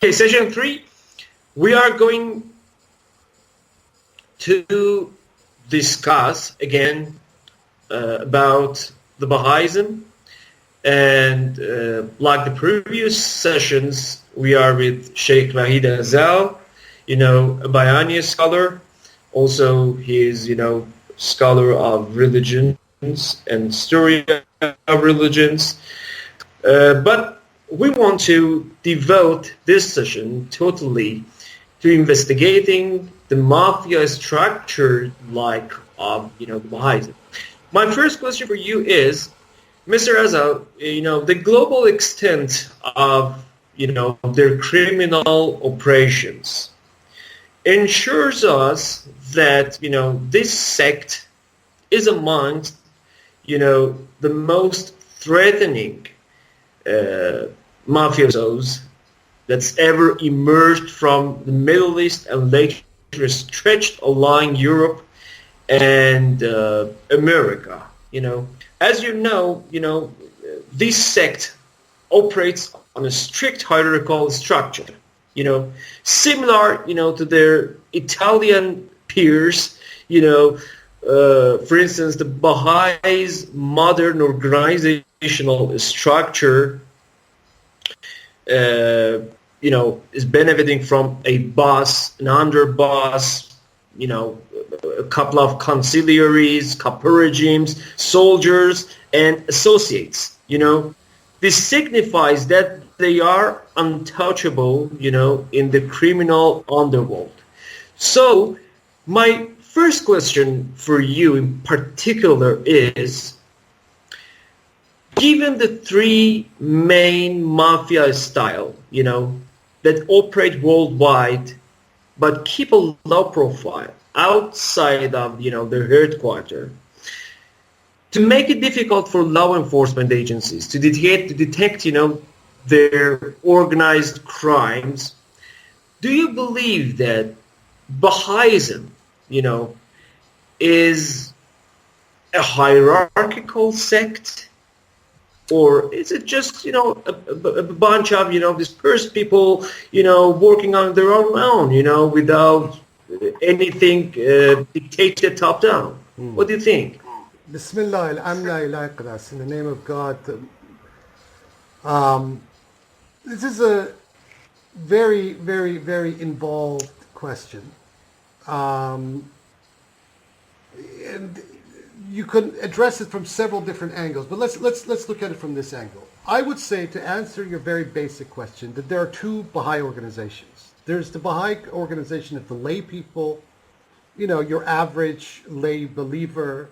Okay, session 3, we are going to discuss again about the Bahaism, and like the previous sessions, we are with Sheikh Wahid Azal, a Baha'í scholar. Also, he is, scholar of religions and story of religions. But we want to devote this session totally to investigating the mafia structure of the Bahaism. My first question for you is, Mr. Azal, the global extent of their criminal operations ensures us that this sect is amongst the most threatening mafiosos that's ever emerged from the Middle East and later stretched along Europe and America. As you know, this sect operates on a strict hierarchical structure, similar, to their Italian peers, for instance, the Baha'is' modern organizational structure, is benefiting from a boss, an underboss, a couple of conciliaries, couple regimes, soldiers, and associates. This signifies that they are untouchable, in the criminal underworld. So, my first question for you in particular is, given the three main mafia style, that operate worldwide but keep a low profile outside of, their headquarters, to make it difficult for law enforcement agencies to detect, their organized crimes, do you believe that Bahaism, is a hierarchical sect? Or is it just, a bunch of, dispersed people, working on their own, without anything dictated top down? What do you think? Bismillah al-amla ila iqdas, in the name of God. This is a very, very, very involved question. And you could address it from several different angles, but let's look at it from this angle. I would say, to answer your very basic question, that there are two Baha'i organizations. There's the Baha'i organization of the lay people, your average lay believer,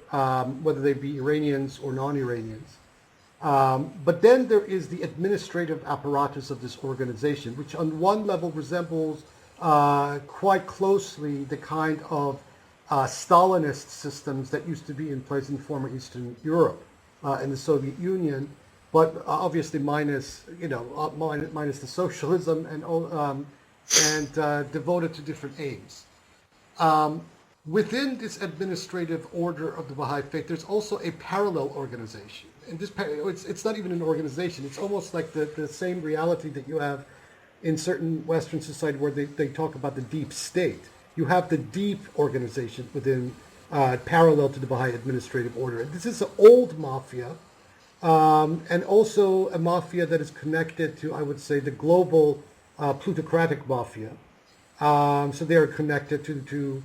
whether they be Iranians or non-Iranians. But then there is the administrative apparatus of this organization, which on one level resembles quite closely the kind of Stalinist systems that used to be in place in former Eastern Europe and the Soviet Union, but obviously minus the socialism and devoted to different aims. Within this administrative order of the Baha'i faith, there's also a parallel organization, and it's not even an organization. It's almost like the same reality that you have in certain Western society where they talk about the deep state. You have the deep organization within, parallel to the Baha'i Administrative Order. And this is an old mafia, and also a mafia that is connected to, I would say, the global plutocratic mafia. So they are connected to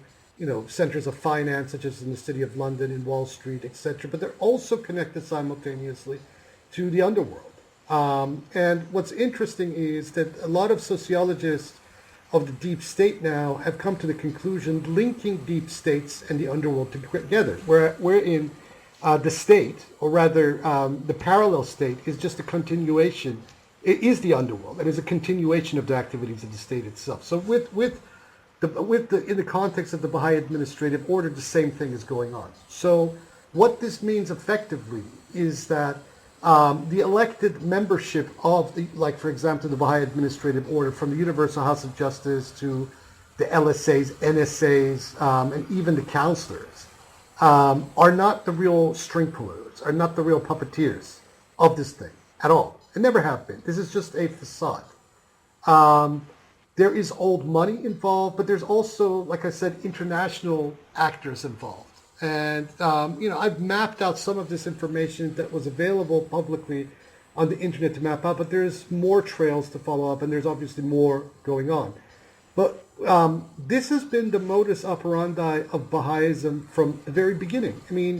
centers of finance, such as in the City of London, in Wall Street, etc. But they're also connected simultaneously to the underworld. And what's interesting is that a lot of sociologists of the deep state now have come to the conclusion linking deep states and the underworld together, wherein the state, or rather the parallel state, is just a continuation. It is the underworld. It is a continuation of the activities of the state itself. So in the context of the Baha'i Administrative Order, the same thing is going on. So what this means effectively is that the elected membership of, for example, the Baha'i Administrative Order, from the Universal House of Justice to the LSAs, NSAs, and even the counselors, are not the real string pullers, are not the real puppeteers of this thing at all. It never have been. This is just a facade. there is old money involved, but there's also, like I said, international actors involved. And, I've mapped out some of this information that was available publicly on the internet to map out, but there's more trails to follow up, and there's obviously more going on. But this has been the modus operandi of Baha'ism from the very beginning. I mean,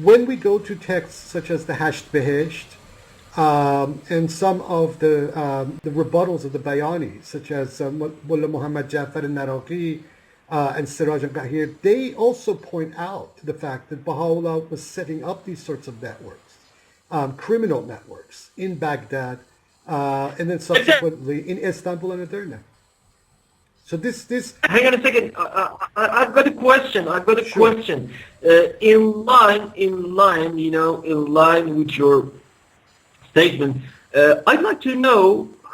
when we go to texts such as the Hasht Behesht, and some of the rebuttals of the Bayani, such as Mullah Muhammad Jafar al-Naraqi and Siraj al-Gahir, they also point out the fact that Baha'u'llah was setting up these sorts of networks, criminal networks in Baghdad, and then subsequently in Istanbul and Edirne. So this. Hang on a second. I've got a question. Sure. Question. In line with your statement, I'd like to know,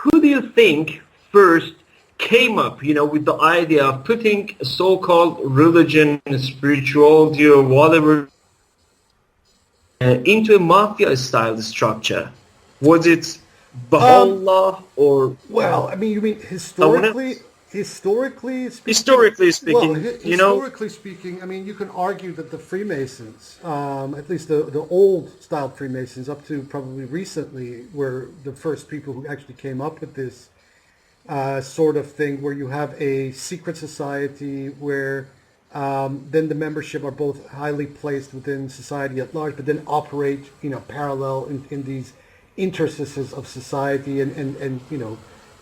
who do you think first came up, with the idea of putting a so-called religion, spirituality, or whatever into a mafia-style structure? Was it Baha'u'llah or? Well, I mean, you mean historically? Historically speaking, historically speaking, I mean, you can argue that the Freemasons, at least the old style Freemasons, up to probably recently, were the first people who actually came up with this sort of thing, where you have a secret society where then the membership are both highly placed within society at large, but then operate, parallel in these interstices of society and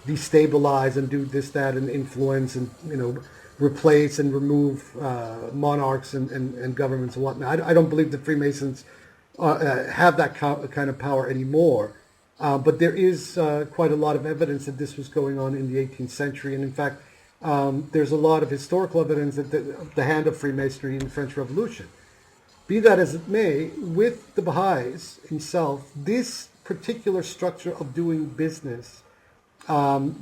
destabilize and do this, that, and influence and, replace and remove monarchs and governments and whatnot. I don't believe the Freemasons have that kind of power anymore. But there is quite a lot of evidence that this was going on in the 18th century. And in fact, there's a lot of historical evidence that the hand of Freemasonry in the French Revolution. Be that as it may, with the Baha'is himself, this particular structure of doing business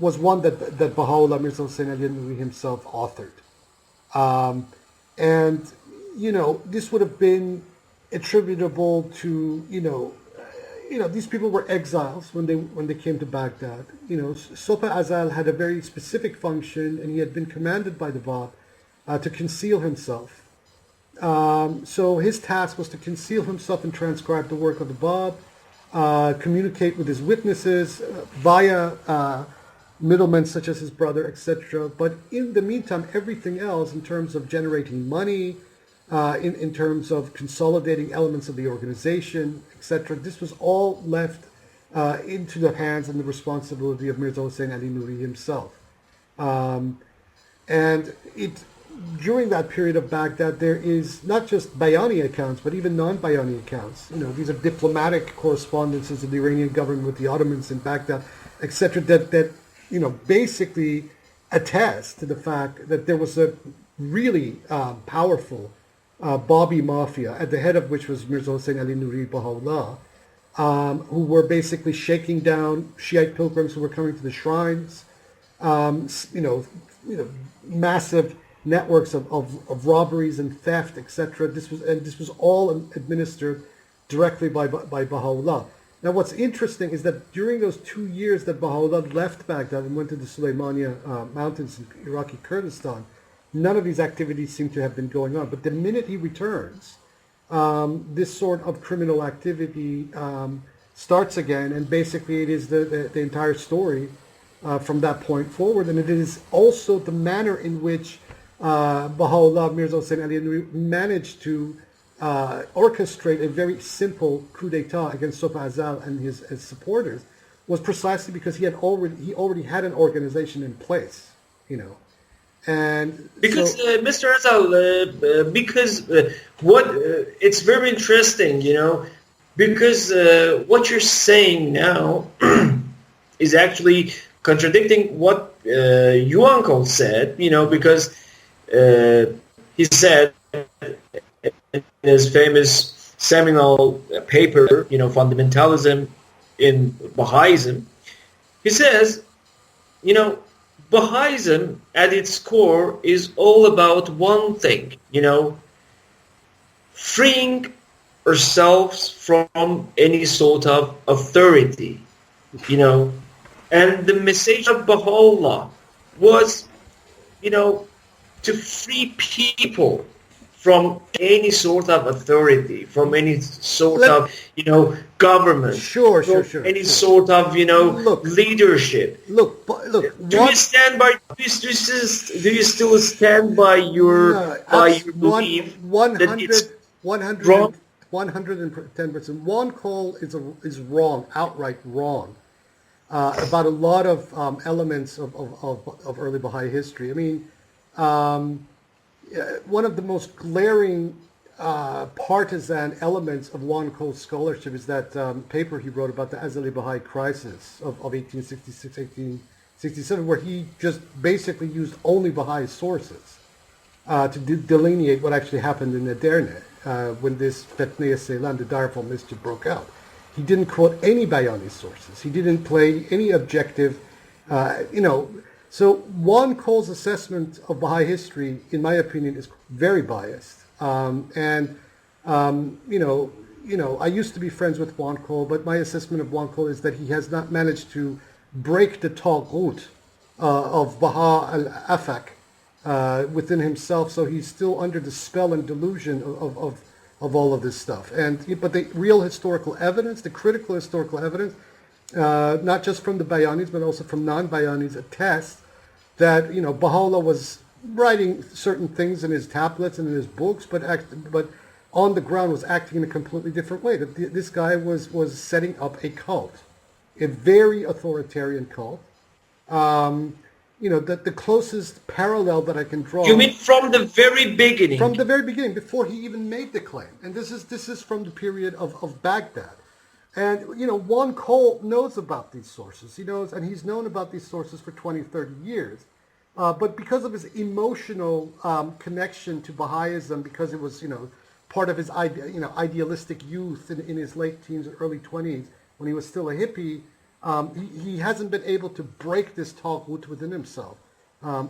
was one that Baha'u'llah Mirza Hussain Ali Nuri himself authored. And, this would have been attributable to, these people were exiles when they came to Baghdad. Sopa Azal had a very specific function, and he had been commanded by the Bab to conceal himself. So his task was to conceal himself and transcribe the work of the Bab, communicate with his witnesses via middlemen such as his brother, etc. But in the meantime, everything else in terms of generating money, in terms of consolidating elements of the organization, etc., this was all left into the hands and the responsibility of Mirza Hussain Ali Nuri himself. And during that period of Baghdad, there is not just Bayani accounts, but even non-Bayani accounts. These are diplomatic correspondences of the Iranian government with the Ottomans in Baghdad, etc., that basically attest to the fact that there was a really powerful Bahā'i Mafia, at the head of which was Mirza Hussain Ali Nuri Baha'u'llah, who were basically shaking down Shiite pilgrims who were coming to the shrines, massive networks of robberies and theft, etc. This was all administered directly by Baha'u'llah. Now, what's interesting is that during those 2 years that Baha'u'llah left Baghdad and went to the Sulaimania mountains in Iraqi Kurdistan, none of these activities seem to have been going on. But the minute he returns, this sort of criminal activity starts again, and basically it is the entire story from that point forward. And it is also the manner in which Baha'u'llah Mirza Hussain Ali Nuri managed to orchestrate a very simple coup d'etat against Sopa Azal and his supporters, was precisely because he already had an organization in place, And because so, Mr. Azal, it's very interesting, because what you're saying now is actually contradicting what your uncle said, because he said in his famous seminal paper, Fundamentalism in Baha'ism, he says, Baha'ism at its core is all about one thing, freeing ourselves from any sort of authority, and the message of Baha'u'llah was, to free people from any sort of authority, from any sort of, government, any sort of, leadership. Look. Do you stand by? Do you still stand by your belief that it's 100, wrong? 110%. One call is wrong, outright wrong, about a lot of elements of early Baha'i history. I mean, one of the most glaring partisan elements of Juan Cole's scholarship is that paper he wrote about the Azali Baha'i crisis of 1866, 1867, where he just basically used only Baha'i sources to delineate what actually happened in Edirne when this Fetneh Ceylan, the direful mischief, broke out. He didn't quote any Bayani sources. He didn't play any objective, So Juan Cole's assessment of Baha'i history, in my opinion, is very biased. I used to be friends with Juan Cole, but my assessment of Juan Cole is that he has not managed to break the taghut of Baha al-Afaq within himself, so he's still under the spell and delusion of all of this stuff. But the real historical evidence, the critical historical evidence, not just from the Bayanis, but also from non-Bayanis, attests that Baha'u'llah was writing certain things in his tablets and in his books, but on the ground was acting in a completely different way. That this guy was setting up a cult, a very authoritarian cult. The closest parallel that I can draw. You mean from the very beginning? From the very beginning, before he even made the claim. And this is from the period of Baghdad. And, Juan Cole knows about these sources. He knows, and he's known about these sources for 20, 30 years. But because of his emotional connection to Baha'ism, because it was, part of his idealistic youth in his late teens and early 20s, when he was still a hippie, he hasn't been able to break this taghut within himself.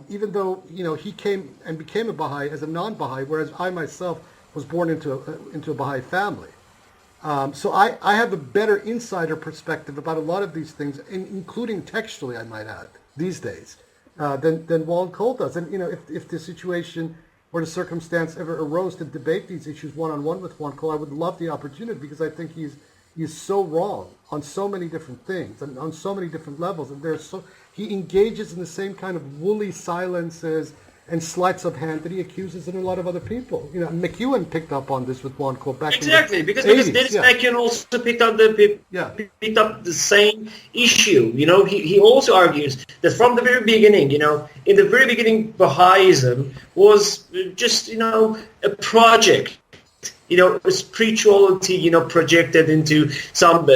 Even though, he came and became a Baha'i as a non-Baha'i, whereas I myself was born into a Baha'i family. So I have a better insider perspective about a lot of these things, including textually, I might add, these days, than Juan Cole does. And, if the situation or the circumstance ever arose to debate these issues one-on-one with Juan Cole, I would love the opportunity, because I think he's so wrong on so many different things and on so many different levels. And he engages in the same kind of woolly silences and sleights of hand that he accuses in a lot of other people. McEwen picked up on this with Juan Cole back exactly, in the because 80s, Dennis McEwen also picked up the same issue. He also argues that from the very beginning, in the very beginning, Baha'ism was just, a project. A spirituality, projected into some,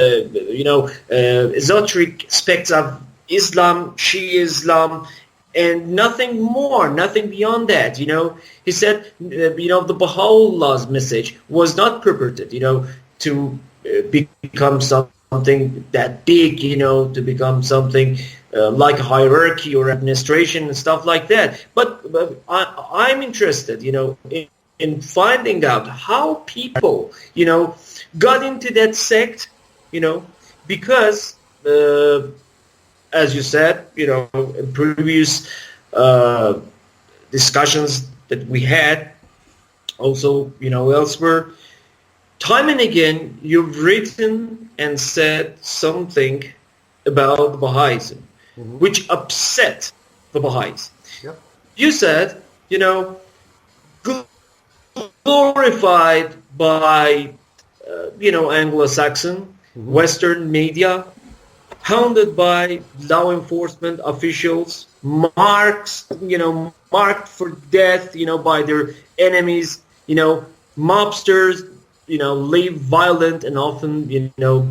esoteric aspects of Islam, Shia Islam, and nothing more, nothing beyond that. He said, the Baha'u'llah's message was not purported, to become something that big, to become something like a hierarchy or administration and stuff like that. But I'm interested, in finding out how people, got into that sect, because, as you said, in previous discussions that we had, also, elsewhere, time and again, you've written and said something about Baha'ism, which upset the Baha'is. Yep. You said, glorified by, Anglo-Saxon, Western media, hounded by law enforcement officials, marked for death, by their enemies, mobsters, live violent and often,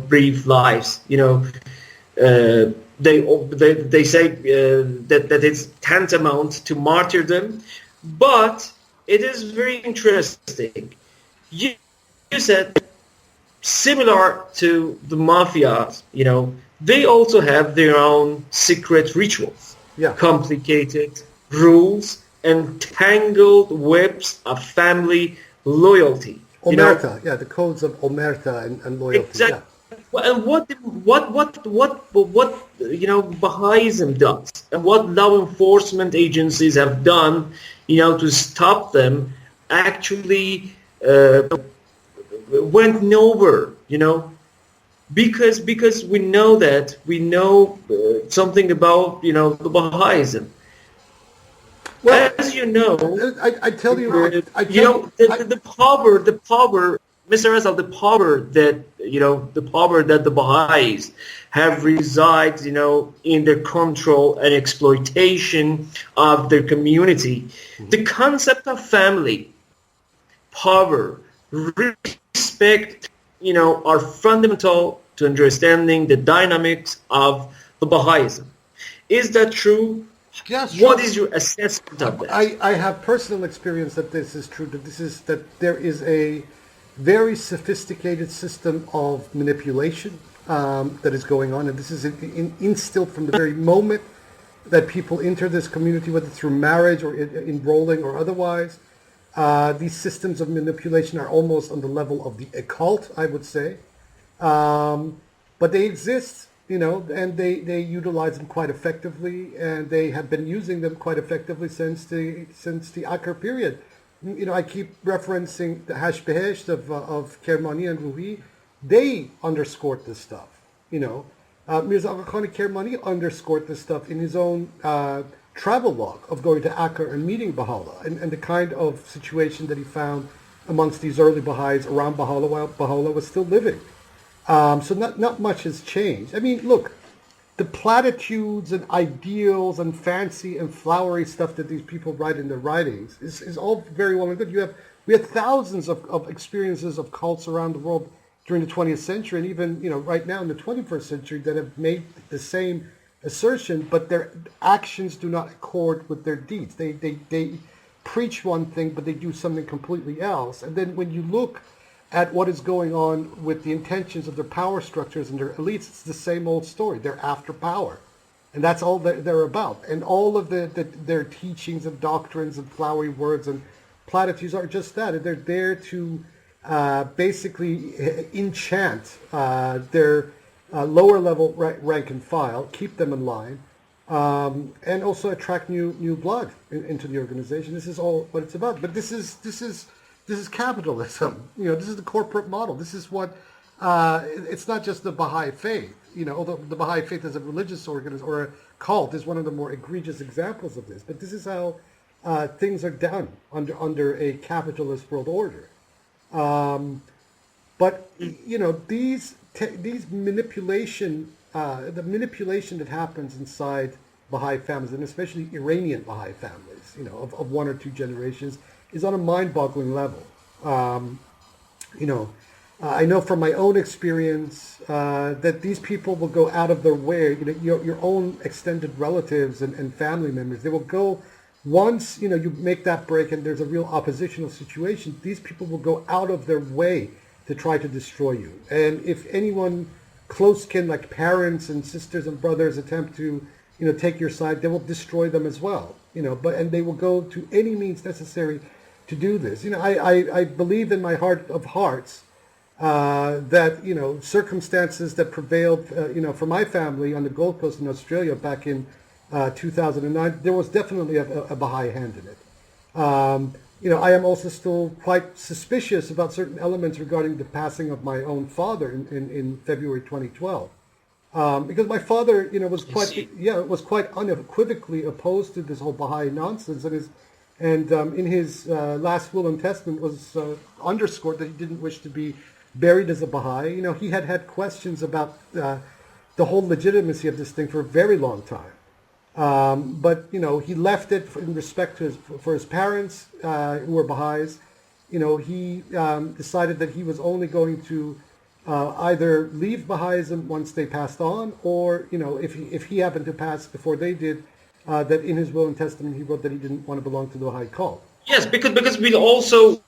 brief lives, they say that it's tantamount to martyrdom, but it is very interesting. You said similar to the mafias, they also have their own secret rituals, complicated rules, and tangled webs of family loyalty. Omerta, the codes of Omerta and loyalty. and what you know, Baha'ism does, and what law enforcement agencies have done, you know, to stop them, actually went nowhere, you know, because we know something about, you know, the Baha'ism. Well, as you know, I tell you, the power, Mr. Azal, the power that, you know, the power that the Baha'is have resides, you know, in their control and exploitation of their community. The concept of family, power, respect, you know, are fundamental to understanding the dynamics of the Bahaism. Is that true? Yes, sure. What is your assessment of that? I have personal experience that this is true, that there is a very sophisticated system of manipulation that is going on, and this is instilled from the very moment that people enter this community, whether through marriage or enrolling or otherwise. These systems of manipulation are almost on the level of the occult, I would say. But they exist, you know, and they utilize them quite effectively, and they have been using them quite effectively since the Akar period. You know, I keep referencing the Hash Behesht of Kermani and Ruhi. They underscored this stuff, you know. Mirza Agha Khan Kermani underscored this stuff in his own travel log of going to Akar and meeting Baha'u'llah, and the kind of situation that he found amongst these early Baha'is around Baha'u'llah while Baha'u'llah was still living. So not much has changed. I mean, look, the platitudes and ideals and fancy and flowery stuff that these people write in their writings is all very well and good. We have thousands of experiences of cults around the world during the 20th century, and even, you know, right now in the 21st century, that have made the same assertion, but their actions do not accord with their deeds. They preach one thing, but they do something completely else. And then when you look at what is going on with the intentions of their power structures and their elites, it's the same old story. They're after power, and that's all they're about. And all of their teachings and doctrines and flowery words and platitudes are just that. They're there to basically enchant their lower level rank and file, keep them in line, and also attract new blood into the organization. This is all what it's about. But this is capitalism. You know, this is the corporate model. This is what it's not just the Baha'i faith. You know, although the Baha'i faith as a religious organization or a cult is one of the more egregious examples of this. But this is how things are done under a capitalist world order. But you know, these manipulation, the manipulation that happens inside Baha'i families, and especially Iranian Baha'i families, you know, of one or two generations, is on a mind-boggling level. You know, I know from my own experience that these people will go out of their way. You know, your own extended relatives and family members, they will go. Once, you know, you make that break and there's a real oppositional situation, these people will go out of their way to try to destroy you. And if anyone close kin, like parents and sisters and brothers, attempt to, you know, take your side, they will destroy them as well. You know, and they will go to any means necessary to do this. You know, I believe in my heart of hearts that, you know, circumstances that prevailed, you know, for my family on the Gold Coast in Australia back in 2009, there was definitely a Baha'i hand in it. You know, I am also still quite suspicious about certain elements regarding the passing of my own father in February 2012. Because my father, you know, was quite unequivocally opposed to this whole Baha'i nonsense, and in his last will and testament was underscored that he didn't wish to be buried as a Baha'i. You know, he had questions about the whole legitimacy of this thing for a very long time. But, you know, he left it in respect to for his parents who were Baha'is. You know, he decided that he was only going to either leave Baha'ism once they passed on, or, you know, if he happened to pass before they did, that in his will and testament he wrote that he didn't want to belong to the Baha'i cult. Yes, because we'll also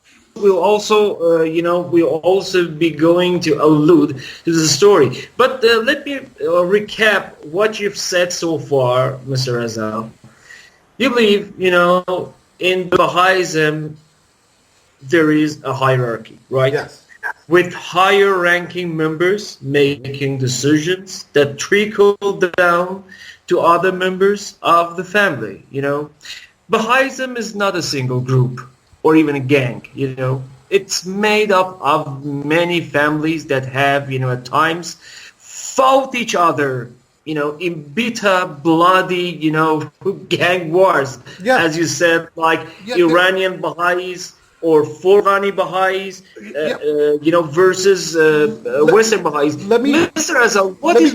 be going to allude to the story. But let me recap what you've said so far, Mr. Azal. You believe, you know, in Baha'ism there is a hierarchy, right? Yes. with higher ranking members making decisions that trickle down to other members of the family, Baha'ism is not a single group or even a gang, It's made up of many families that have, at times fought each other, in bitter, bloody, gang wars, as you said, like Iranian Baha'is or Afghani Baha'is, versus Western Baha'is. Mr. Azal, what is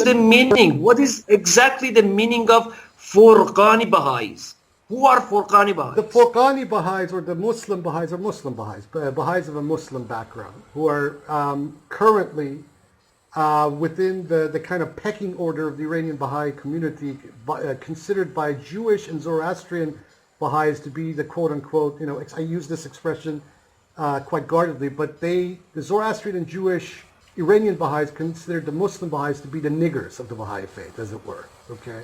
the meaning? What is exactly the meaning of Afghani Baha'is? Who are Afghani Baha'is? The Afghani Baha'is or the Muslim Baha'is are Muslim Baha'is, Baha'is of a Muslim background, who are currently within the kind of pecking order of the Iranian Baha'i community, considered by Jewish and Zoroastrian Baha'is to be the quote-unquote, I use this expression quite guardedly, but the Zoroastrian and Jewish Iranian Baha'is considered the Muslim Baha'is to be the niggers of the Baha'i faith, as it were, okay?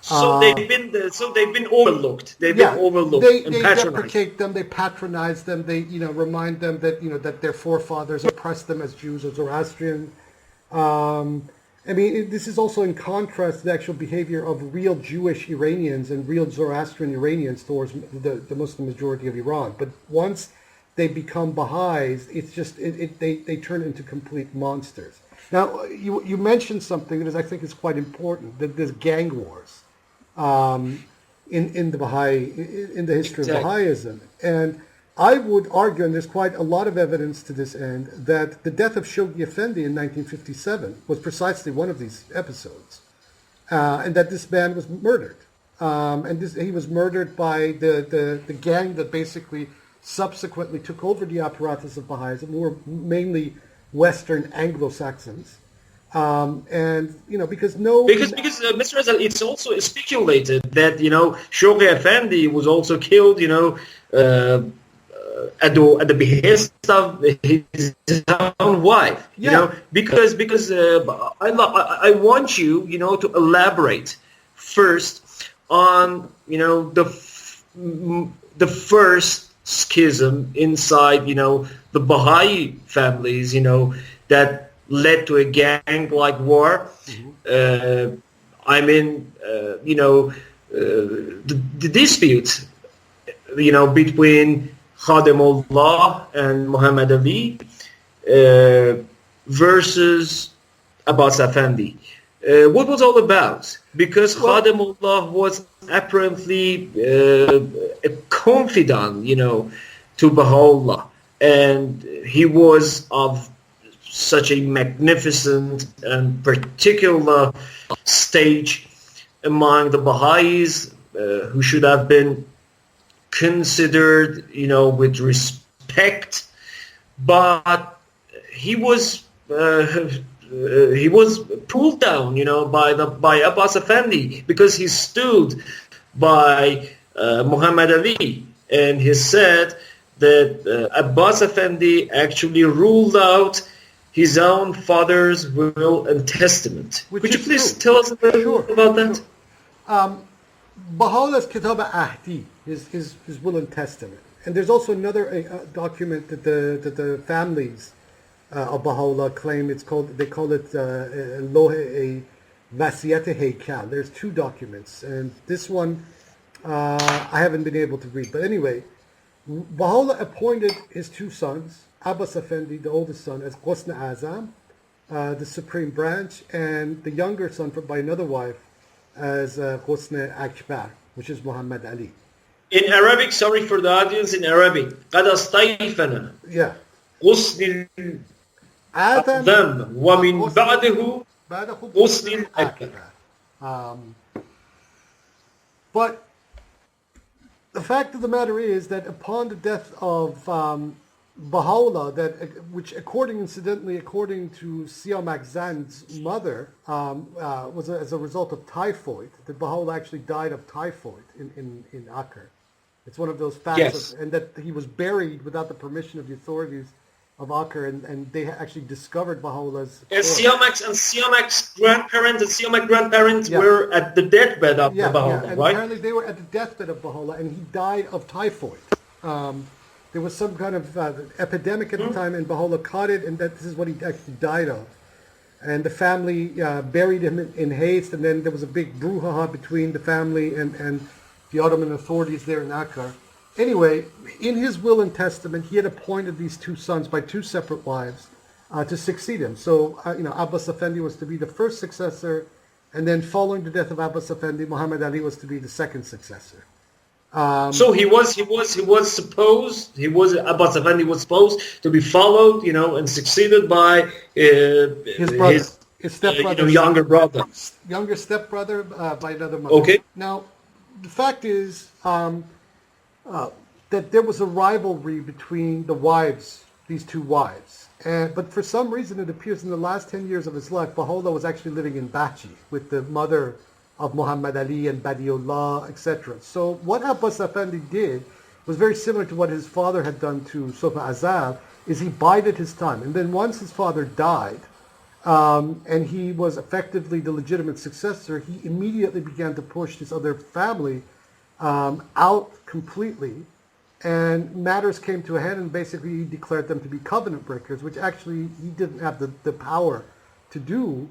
So they've been overlooked. They've been overlooked and patronized. They deprecate them. They patronize them. They remind them that that their forefathers oppressed them as Jews or Zoroastrian. This is also in contrast to the actual behavior of real Jewish Iranians and real Zoroastrian Iranians towards the Muslim majority of Iran. But once they become Baha'is, it's just they turn into complete monsters. Now you mentioned something that I think is quite important. That there's gang wars. In the Baha'i, in the history of Baha'ism. And I would argue, and there's quite a lot of evidence to this end, that the death of Shoghi Effendi in 1957 was precisely one of these episodes. And that this man was murdered. He was murdered by the gang that basically subsequently took over the apparatus of Baha'ism, who were mainly Western Anglo-Saxons. Because Mr. Azal, it's also speculated that Shoghi Effendi was also killed at the behest of his own wife. Because I want you to elaborate first on the first schism inside the Baha'i families that led to a gang-like war. The dispute, between Khadimullah and Muhammad Ali versus Abbas Effendi. What was all about? Because Khadimullah was apparently a confidant, to Baha'u'llah, and he was of such a magnificent and particular stage among the Baha'is, who should have been considered, with respect, but he was pulled down, by Abbas Effendi, because he stood by Muhammad Ali, and he said that Abbas Effendi actually ruled out his own father's will and testament. Would you please tell us a little about that? Baha'u'llah's Kitab Ahdi, his will and testament. And there's also another document that the families of Baha'u'llah claim. They call it Lohe Vasiyat Heykal. There's two documents, and this one I haven't been able to read. But anyway, Baha'u'llah appointed his two sons, Abbas Effendi, the oldest son, as Ghusn Azam, the supreme branch, and the younger son by another wife as Ghusn Akbar, which is Muhammad Ali. In Arabic, sorry for the audience, in Arabic, قَدْ أَصْطَيْفَنَا غُسْنِ الْأَعْظَمِ وَمِنْ بَعْدِهُ غُسْنِ الْأَكْبَرِ. But the fact of the matter is that upon the death of Baha'u'llah, which incidentally according to Siamak Zan's mother, was as a result of typhoid, that Baha'u'llah actually died of typhoid in Acre. It's one of those facts, and that he was buried without the permission of the authorities of Acre, and they actually discovered Baha'u'llah's. Siamak's grandparents were at the deathbed of Baha'u'llah, and right? Apparently they were at the deathbed of Baha'u'llah, and he died of typhoid. there was some kind of epidemic at the time, and Baha'u'llah caught it, and that this is what he actually died of. And the family buried him in haste, and then there was a big brouhaha between the family and the Ottoman authorities there in Akkar. Anyway, in his will and testament, he had appointed these two sons by two separate wives to succeed him. So, Abbas Effendi was to be the first successor, and then following the death of Abbas Effendi, Muhammad Ali was to be the second successor. So Abbas Effendi was supposed to be followed, and succeeded by his brother, his stepbrother, younger brother, younger stepbrother by another mother. Okay. Now, the fact is that there was a rivalry between the wives, these two wives. But for some reason, it appears in the last 10 years of his life, Baha'u'llah was actually living in Bachi with the mother of Muhammad Ali and Badiullah, etc. So what Abbas Effendi did was very similar to what his father had done to Shoghi Azal, is he bided his time. And then once his father died, and he was effectively the legitimate successor, he immediately began to push this other family out completely, and matters came to a head, and basically he declared them to be covenant breakers, which actually he didn't have the power to do,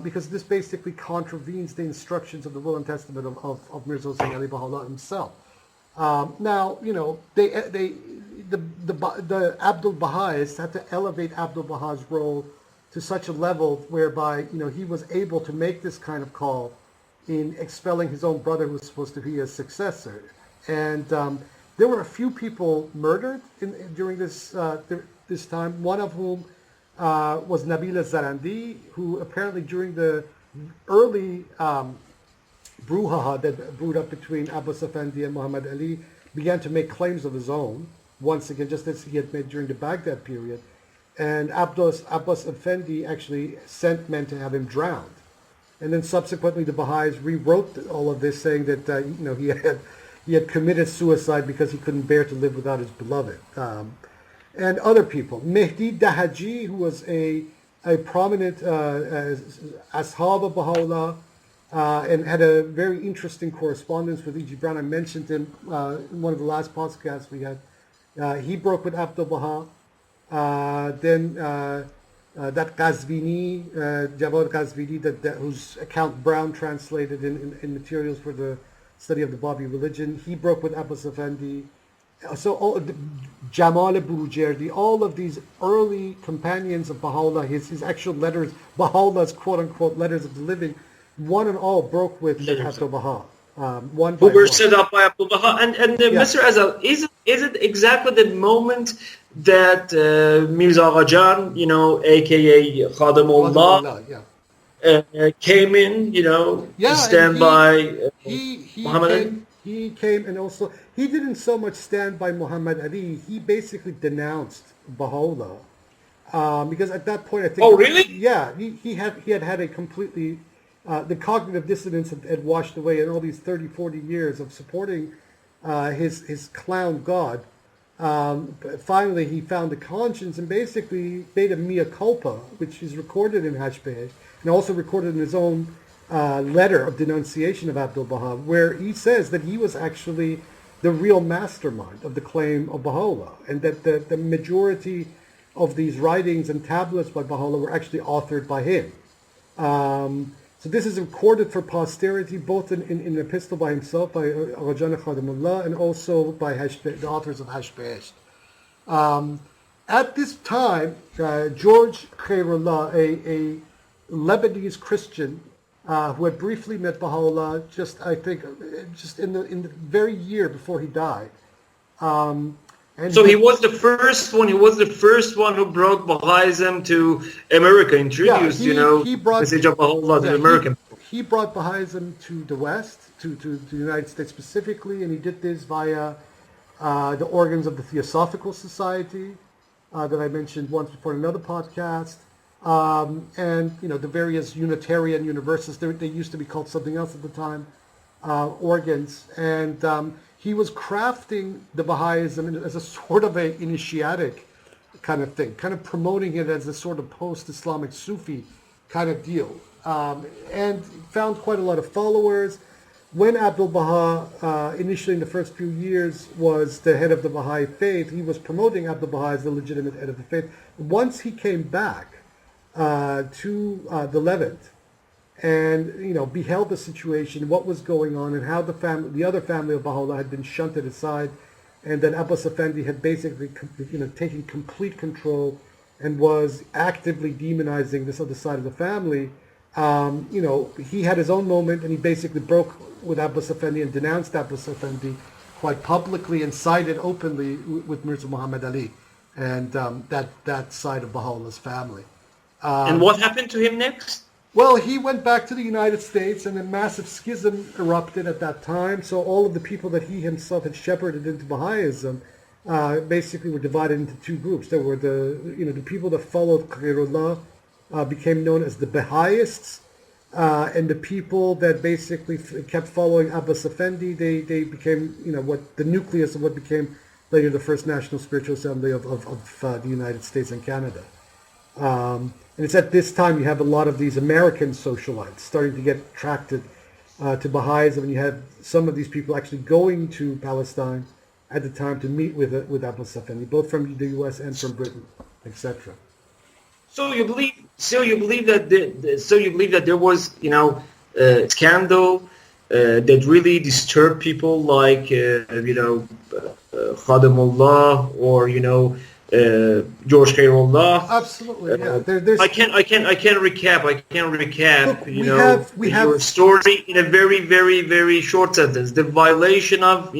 because this basically contravenes the instructions of the will and testament of Mirza Hussain Ali Baha'u'llah himself. Now, the Abdu'l-Baha'is had to elevate Abdu'l-Baha's role to such a level whereby, he was able to make this kind of call in expelling his own brother who was supposed to be his successor. And there were a few people murdered during this time, one of whom was Nabil Zarandi, who apparently during the early brouhaha that brewed up between Abbas Effendi and Muhammad Ali began to make claims of his own, once again, just as he had made during the Baghdad period. And Abbas Effendi actually sent men to have him drowned. And then subsequently the Baha'is rewrote all of this, saying that he had committed suicide because he couldn't bear to live without his beloved. And other people. Mehdi Dahaji, who was a prominent ashab of Baha'u'llah, and had a very interesting correspondence with E.G. Brown. I mentioned him in one of the last podcasts we had. He broke with Abdu'l-Baha. Then that Qazvini, Jawad Qazvini, whose account Brown translated in materials for the study of the Babi religion, he broke with Abbas Effendi. So Jamal Burujerdi, all of these early companions of Baha'u'llah, his actual letters, Baha'u'llah's quote-unquote letters of the living, one and all broke with Abdu'l-Baha. Who were set up by Abdu'l-Baha. And Mr. Azal, is it exactly the moment that Mirza Aghajan, a.k.a. Khadimullah, came in, to stand by Muhammad Ali? He came, and also, he didn't so much stand by Muhammad Ali, he basically denounced Baha'u'llah. Because at that point, I think... Oh, really? Yeah, he had a completely... the cognitive dissonance had washed away in all these 30, 40 years of supporting his clown god. Finally, he found a conscience and basically made a mea culpa, which is recorded in Hashbeh, and also recorded in his own letter of denunciation of Abdu'l-Baha, where he says that he was actually the real mastermind of the claim of Baha'u'llah, and that the majority of these writings and tablets by Baha'u'llah were actually authored by him. So this is recorded for posterity, both in an epistle by himself, by Aghajan Khadimullah, and also by the authors of Hashbeh. At this time, George Khairullah, a Lebanese Christian who had briefly met Baha'u'llah, just in the very year before he died. He was the first one. He was the first one who brought Baha'ism to America, introduced, he brought, the message of Baha'u'llah to the American. He brought Baha'ism to the West, to the United States specifically, and he did this via the organs of the Theosophical Society that I mentioned once before in another podcast, and the various Unitarian universals. They used to be called something else at the time, organs, and he was crafting the Baha'ism as a sort of an initiatic kind of thing, kind of promoting it as a sort of post-Islamic Sufi kind of deal, and found quite a lot of followers. when Abdu'l-Baha, initially in the first few years, was the head of the Baha'i faith, he was promoting Abdu'l-Baha as the legitimate head of the faith. Once he came back to the Levant and beheld the situation, what was going on, and how the other family of Baha'u'llah had been shunted aside, and that Abbas Effendi had basically taken complete control and was actively demonizing this other side of the family. He had his own moment, and he basically broke with Abbas Effendi and denounced Abbas Effendi quite publicly and sided openly with Mirza Muhammad Ali and that side of Baha'u'llah's family. And what happened to him next? Well, he went back to the United States, and a massive schism erupted at that time. So all of the people that he himself had shepherded into Baha'ism basically were divided into two groups. There were the people that followed Khairullah, became known as the Baha'ists, and the people that basically kept following Abbas Effendi, they became what the nucleus of what became later the First National Spiritual Assembly of the United States and Canada. And it's at this time you have a lot of these American socialites starting to get attracted to Baha'ism, and you have some of these people actually going to Palestine at the time to meet with Abbas Effendi, both from the U.S. and from Britain, etc. So you believe that there was scandal that really disturbed people like Khadimullah or George Khairullah. Absolutely, yeah. I can recap. Look, we have your story in a very, very, very short sentence. The violation of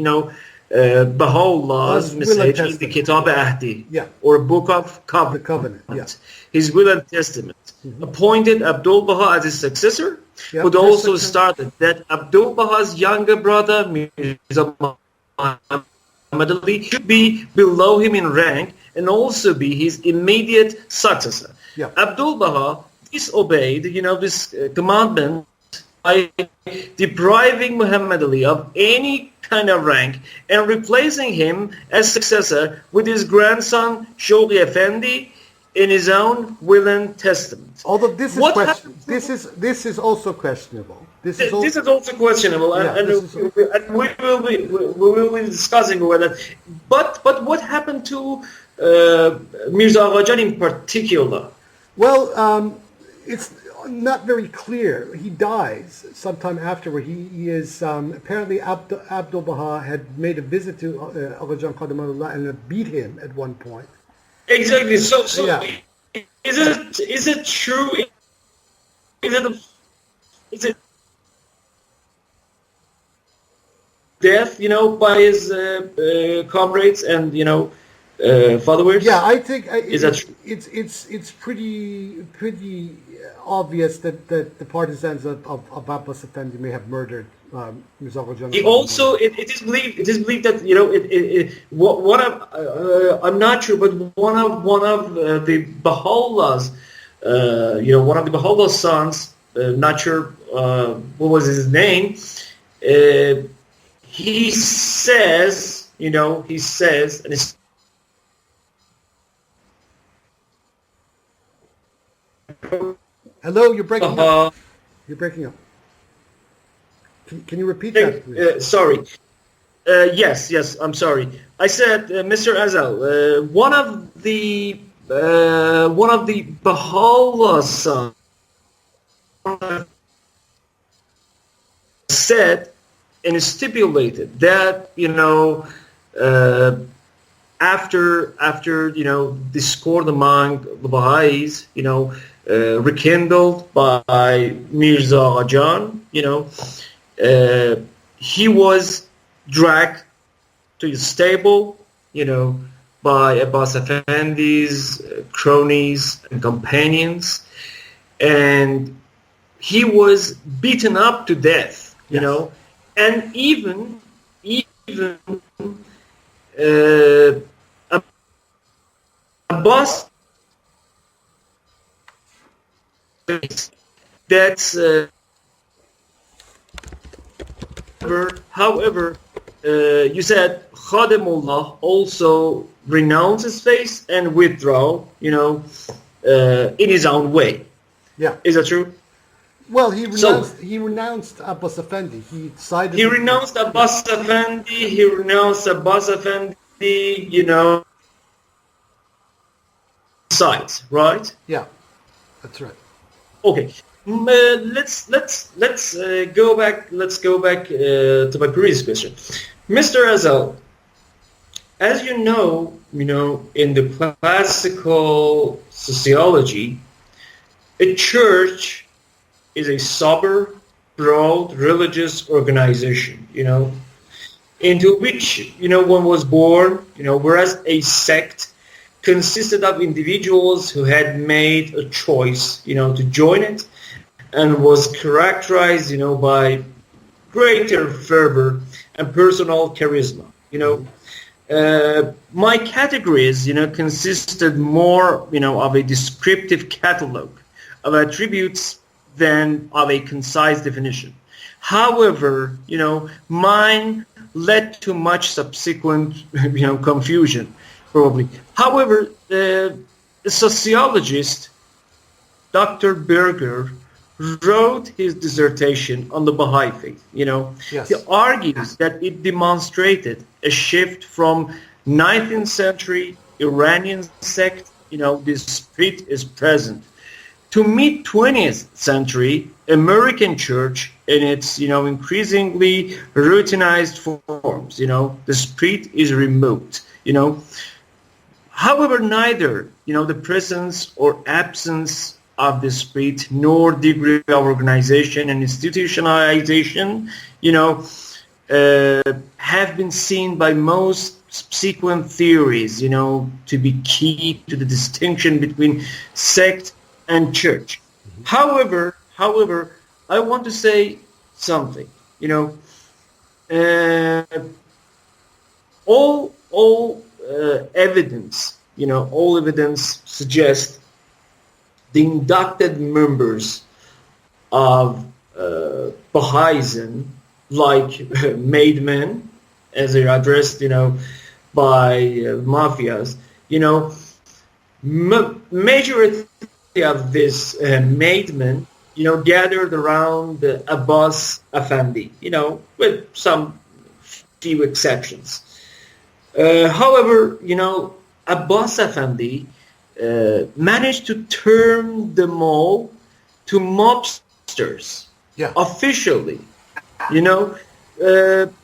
Baha'u'llah's message in the Kitab Ahdi, or a book of Covenant. The Covenant, yeah. His will and testament. Appointed Abdu'l-Baha as his successor, but also started that Abdu'l-Baha's younger brother Mirza Muhammad Ali should be below him in rank and also be his immediate successor. Yeah. Abdu'l-Baha disobeyed, this commandment by depriving Muhammad Ali of any kind of rank and replacing him as successor with his grandson Shoghi Effendi in his own will and testament. Although this is also questionable. This is also questionable, and we will be discussing whether. But what happened to Mirza Aghajan in particular? Well, it's not very clear. He dies sometime afterward. He is apparently Abdu'l-Baha had made a visit to Aghajan Qadimullah and beat him at one point. Exactly. So yeah. Is it true? Is it death? By his comrades and followers. Yeah, I think is that true? It's pretty obvious that the partisans of Abbas Effendi may have murdered Mirza Aghajan. He also it is believed that I'm not sure, but one of the Baha'u'llah's one of the Baha'u'llah's sons, not sure what was his name. He says, and it's hello, you're breaking up. You're breaking up. Can you repeat that, please? Sorry. Yes, I'm sorry. I said, Mr. Azal, one of the Baha'u'llah sons said and stipulated that after discord among the Baha'is, rekindled by Mirza Aghajan, he was dragged to his stable, by Abbas Effendi's cronies and companions, and he was beaten up to death, and even Abbas, that's however, you said Khadimullah also renounced his faith and withdraw, in his own way. Yeah. Is that true? Well, he renounced Abbas Effendi. He sided. He renounced Abbas Effendi. He renounced Abbas Effendi. You know, sides, right? Yeah, that's right. Okay. Let's go back. Let's go back to my previous question, Mr. Azal. As you know, in the classical sociology, a church is a sober, broad religious organization, into which, one was born, whereas a sect consisted of individuals who had made a choice, to join it, and was characterized, by greater fervor and personal charisma, my categories, consisted more, of a descriptive catalog of attributes than of a concise definition. However, mine led to much subsequent, confusion, probably. However, the sociologist, Dr. Berger, wrote his dissertation on the Baha'i faith. Yes. He argues that it demonstrated a shift from 19th century Iranian sect, this spirit is present, to mid-20th century American church in its, increasingly routinized forms. The spirit is removed. However, neither, the presence or absence of the spirit nor degree of organization and institutionalization, have been seen by most subsequent theories, to be key to the distinction between sect and church. However, I want to say something, all evidence, all evidence suggests the inducted members of Baha'ism, like made men, as they're addressed, by mafias, majority of this made men, gathered around Abbas Effendi, with some few exceptions. However, Abbas Effendi managed to turn them all to mobsters, officially,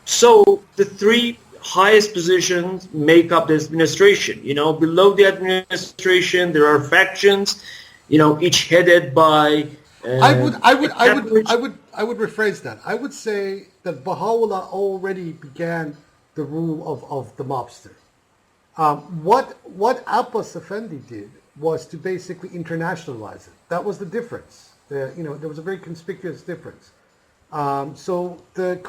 so the three highest positions make up the administration. Below the administration there are factions, each headed by. I would rephrase that. I would say that Baha'u'llah already began the rule of the mobster. What Abbas Effendi did was to basically internationalize it. That was the difference. There was a very conspicuous difference. So the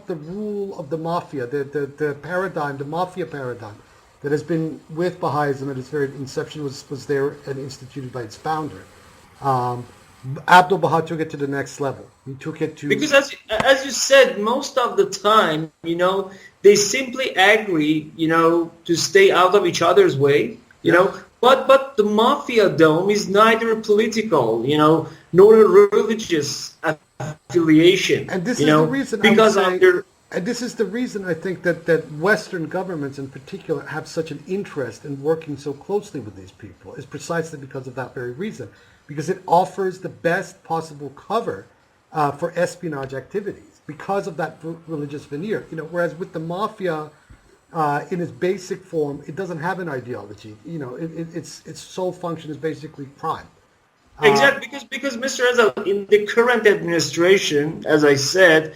rule of the mafia, the paradigm, the mafia paradigm that has been with Baha'ism at its very inception was there and instituted by its founder. Abdu'l-Baha took it to the next level. He took it to... Because as you said, most of the time, they simply agree, to stay out of each other's way, But the mafia dome is neither political, nor a religious affiliation. And this is the reason because and this is the reason I think that Western governments in particular have such an interest in working so closely with these people, is precisely because of that very reason. Because it offers the best possible cover for espionage activities because of that religious veneer. Whereas with the mafia, in its basic form, it doesn't have an ideology. Its sole function is basically crime. Exactly, because Mr. Azal, in the current administration, as I said,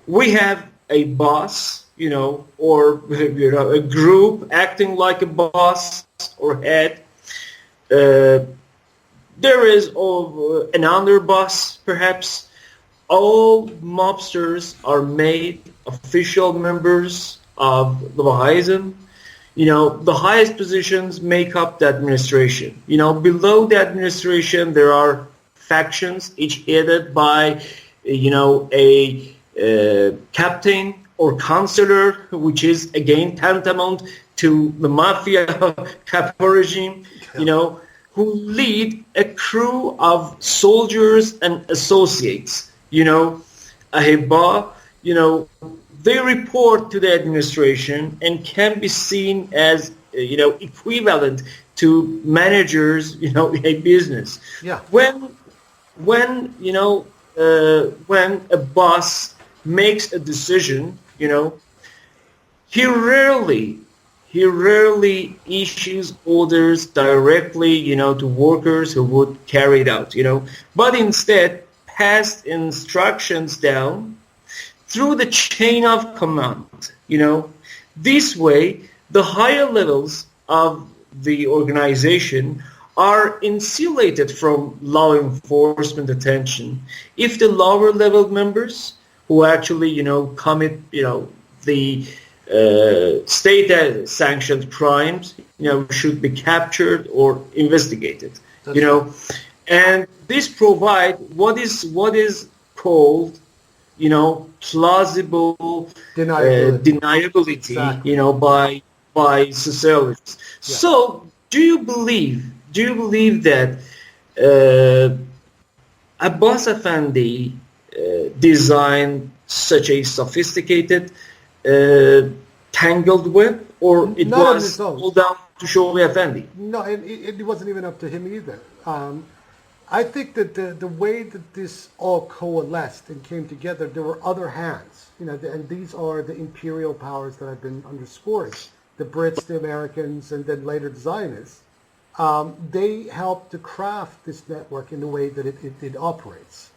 we have a boss, or a group acting like a boss or head. There is an underboss, perhaps. All mobsters are made official members of the Bahaism. The highest positions make up the administration. Below the administration, there are factions, each headed by, a captain or counselor, which is, again, tantamount to the mafia capo regime, who lead a crew of soldiers and associates, Ahibba, they report to the administration and can be seen as, equivalent to managers, in a business. Yeah. When a boss makes a decision, he rarely issues orders directly, to workers who would carry it out, but instead passed instructions down through the chain of command, This way, the higher levels of the organization are insulated from law enforcement attention if the lower level members who actually, commit, the state-sanctioned crimes, should be captured or investigated, and this provide what is called, plausible deniability, exactly. by sociologists. Yeah. So, do you believe that Abbas Effendi designed such a sophisticated tangled web, or it was all down to Shoghi Effendi? No, it wasn't even up to him either. I think that the way that this all coalesced and came together, there were other hands, and these are the imperial powers that I've been underscoring. The Brits, the Americans, and then later the Zionists. They helped to craft this network in the way that it operates.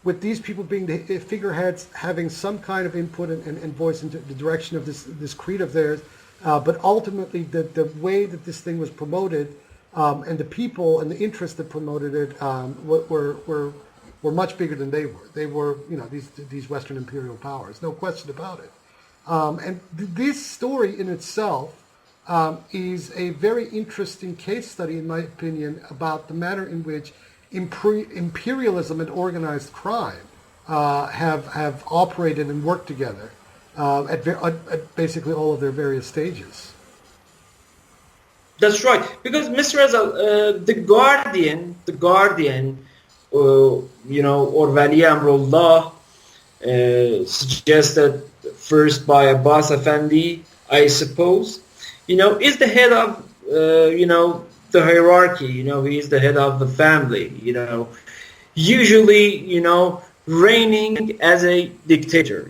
With these people being the figureheads, having some kind of input and voice into the direction of this creed of theirs, but ultimately the way that this thing was promoted, and the people and the interests that promoted it were much bigger than they were. They were, these Western imperial powers, no question about it. And this story in itself is a very interesting case study, in my opinion, about the manner in which imperialism and organized crime have operated and worked together at basically all of their various stages. That's right, because Mr. Azal, the Guardian, or Wali Amrullah, suggested first by Abbas Effendi, I suppose, is the head of, the hierarchy, he is the head of the family, usually, reigning as a dictator,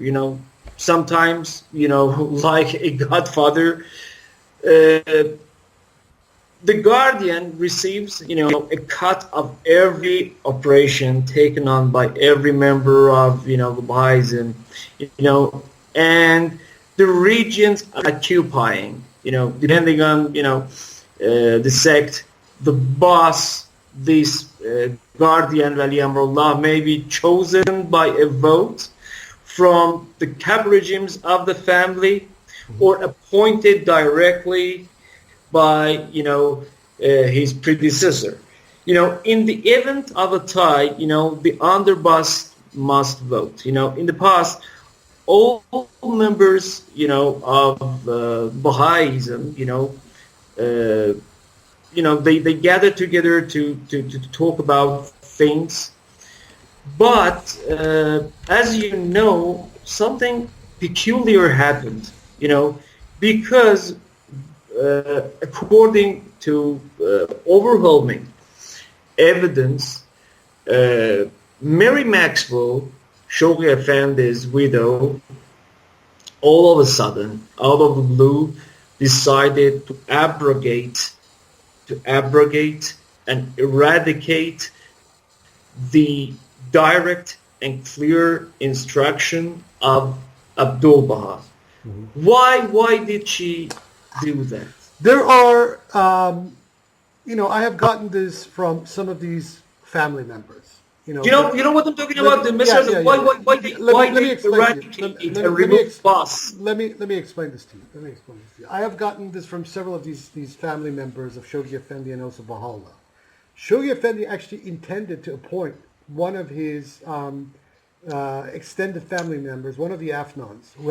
sometimes, like a godfather. The Guardian receives, a cut of every operation taken on by every member of, the Baha'ism, and the regions occupying, depending on, the sect, the boss, this Guardian, Wali Amrullah, may be chosen by a vote from the cap regimes of the family, or appointed directly by, his predecessor. In the event of a tie, the underboss must vote. In the past, all members, of Baha'ism, they gather together to talk about things. But as you know, something peculiar happened, because according to overwhelming evidence, Mary Maxwell, Shoghi Effendi's widow, all of a sudden, out of the blue, decided to abrogate and eradicate the direct and clear instruction of Abdu'l-Baha. Mm-hmm. Why did she do that? There are, I have gotten this from some of these family members. You know what I'm talking about? Why they eradicate and remove boss? Let me explain this to you. I have gotten this from several of these family members of Shoghi Effendi and also Baha'u'llah. Shoghi Effendi actually intended to appoint one of his extended family members, one of the Afnans, who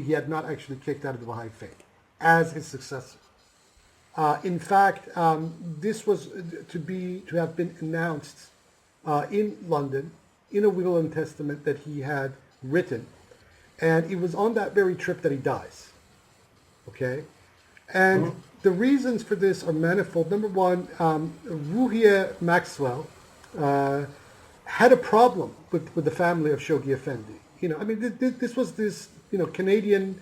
he had not actually kicked out of the Baha'i faith, as his successor. In fact, this was to have been announced in London in a will and testament that he had written. And it was on that very trip that he dies. Okay? And the reasons for this are manifold. Number one, Ruhiya Maxwell had a problem with the family of Shoghi Effendi. You know, I mean, this was this, you know, Canadian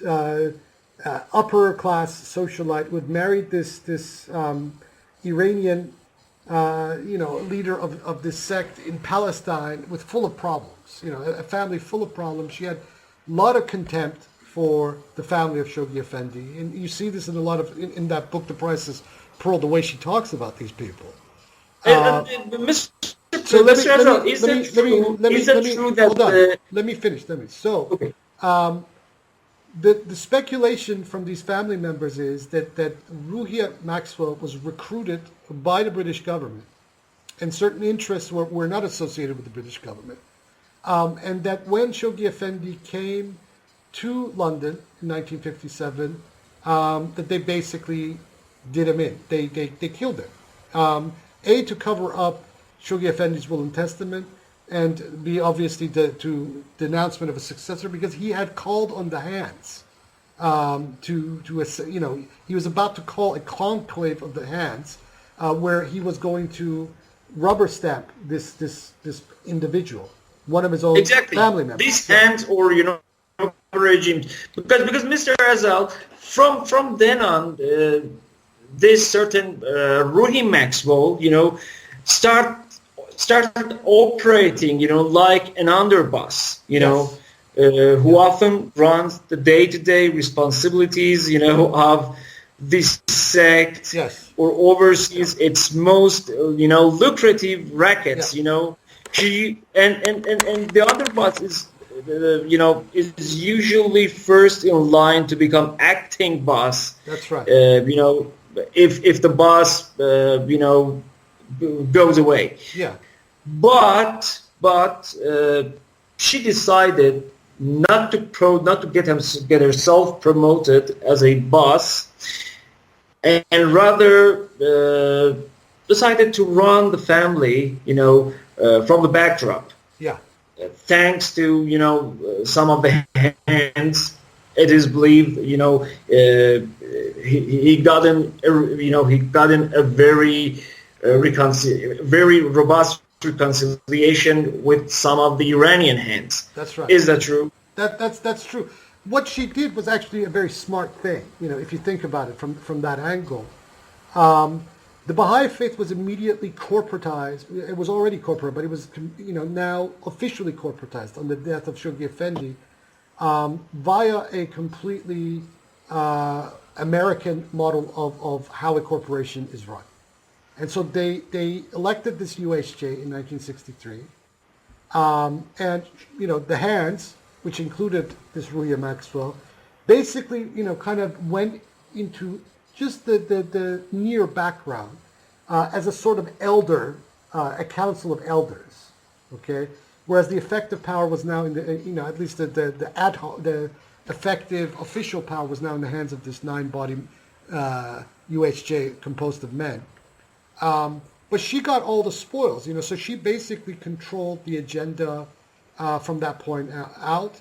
upper class socialite who had married this Iranian, you know, leader of this sect in Palestine, with full of problems. You know, a family full of problems. She had a lot of contempt for the family of Shoghi Effendi, and you see this in a lot of in that book, The Price is Pearl, the way she talks about these people. Mr. Azal, is it true that... Hold on. Let me finish. So, okay. The speculation from these family members is that Ruhiya Maxwell was recruited by the British government, and certain interests were not associated with the British government, and that when Shoghi Effendi came to London in 1957, that they basically did him in. They killed him. To cover up Shoghi Effendi's will and testament, and B, obviously to the announcement of a successor, because he had called on the hands you know, he was about to call a conclave of the hands where he was going to rubber stamp this individual, one of his own family members. These hands, or, you know, regime, because Mr. Azal, from then on, this certain Ruhi Maxwell, you know, started operating, you know, like an underboss, you know, who often runs the day-to-day responsibilities, you know, of this sect, or oversees its most, you know, lucrative rackets, you know. And the underboss is, you know, is usually first in line to become acting boss. That's right. You know, if the boss, you know, goes away. Yeah. But she decided not to get herself promoted as a boss, and rather decided to run the family, you know, from the backdrop. Yeah. Thanks to, you know, some of the hands, it is believed, you know, he got in a very very robust reconciliation with some of the Iranian hands. That's right. Is that true? That's true. What she did was actually a very smart thing, you know, if you think about it from that angle. The Baha'i faith was immediately corporatized. It was already corporate, but it was, you know, now officially corporatized on the death of Shoghi Effendi via a completely American model of how a corporation is run. And so they elected this UHJ in 1963. And, you know, the hands, which included this Ruhiya Maxwell, basically, you know, kind of went into just the near background as a sort of elder, a council of elders, okay? Whereas the effective power was now in the, you know, at least the ad hoc, the effective official power was now in the hands of this 9-body UHJ composed of men. But she got all the spoils, you know, so she basically controlled the agenda from that point out.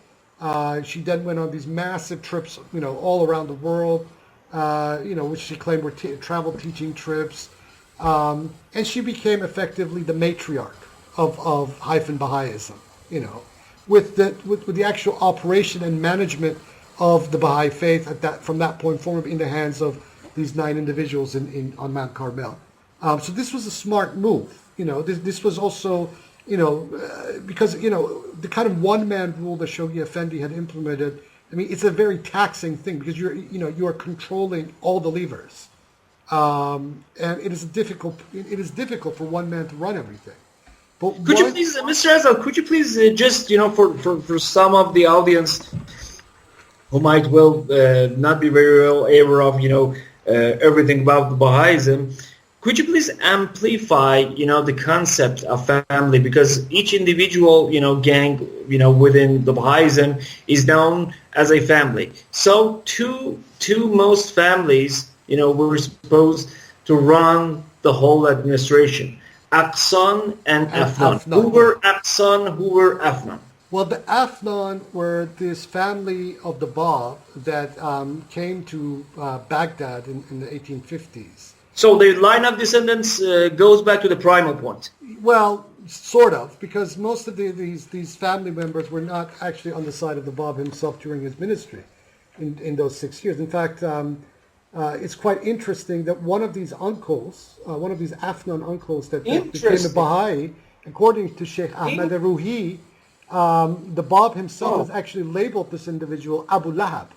She then went on these massive trips, you know, all around the world, you know, which she claimed were travel teaching trips. And she became effectively the matriarch of Haifan Baha'ism, you know, with the actual operation and management of the Baha'i faith from that point forward in the hands of these 9 individuals on Mount Carmel. So this was a smart move, you know. This was also, you know, because, you know, the kind of one-man rule that Shoghi Effendi had implemented. I mean, it's a very taxing thing because you are controlling all the levers, and it is difficult for one man to run everything. But could you please, Mr. Azal, could you please just, you know, for some of the audience who might well not be very well aware of, you know, everything about the Bahaism, could you please amplify, you know, the concept of family? Because each individual, you know, gang, you know, within the Bahaism is known as a family. So to most families, were supposed to run the whole administration. Aqsan and Afnan. Who were Aqsan? Who were Afnan? Well, the Afnan were this family of the Bab that came to Baghdad in the 1850s. So the line of descendants goes back to the primal point. Well, sort of, because most of these family members were not actually on the side of the Bab himself during his ministry in those 6 years. In fact, it's quite interesting that one of these uncles, one of these Afnan uncles that became a Baha'i, according to Sheikh Ahmed Ruhi, the Bab himself has actually labeled this individual Abu Lahab,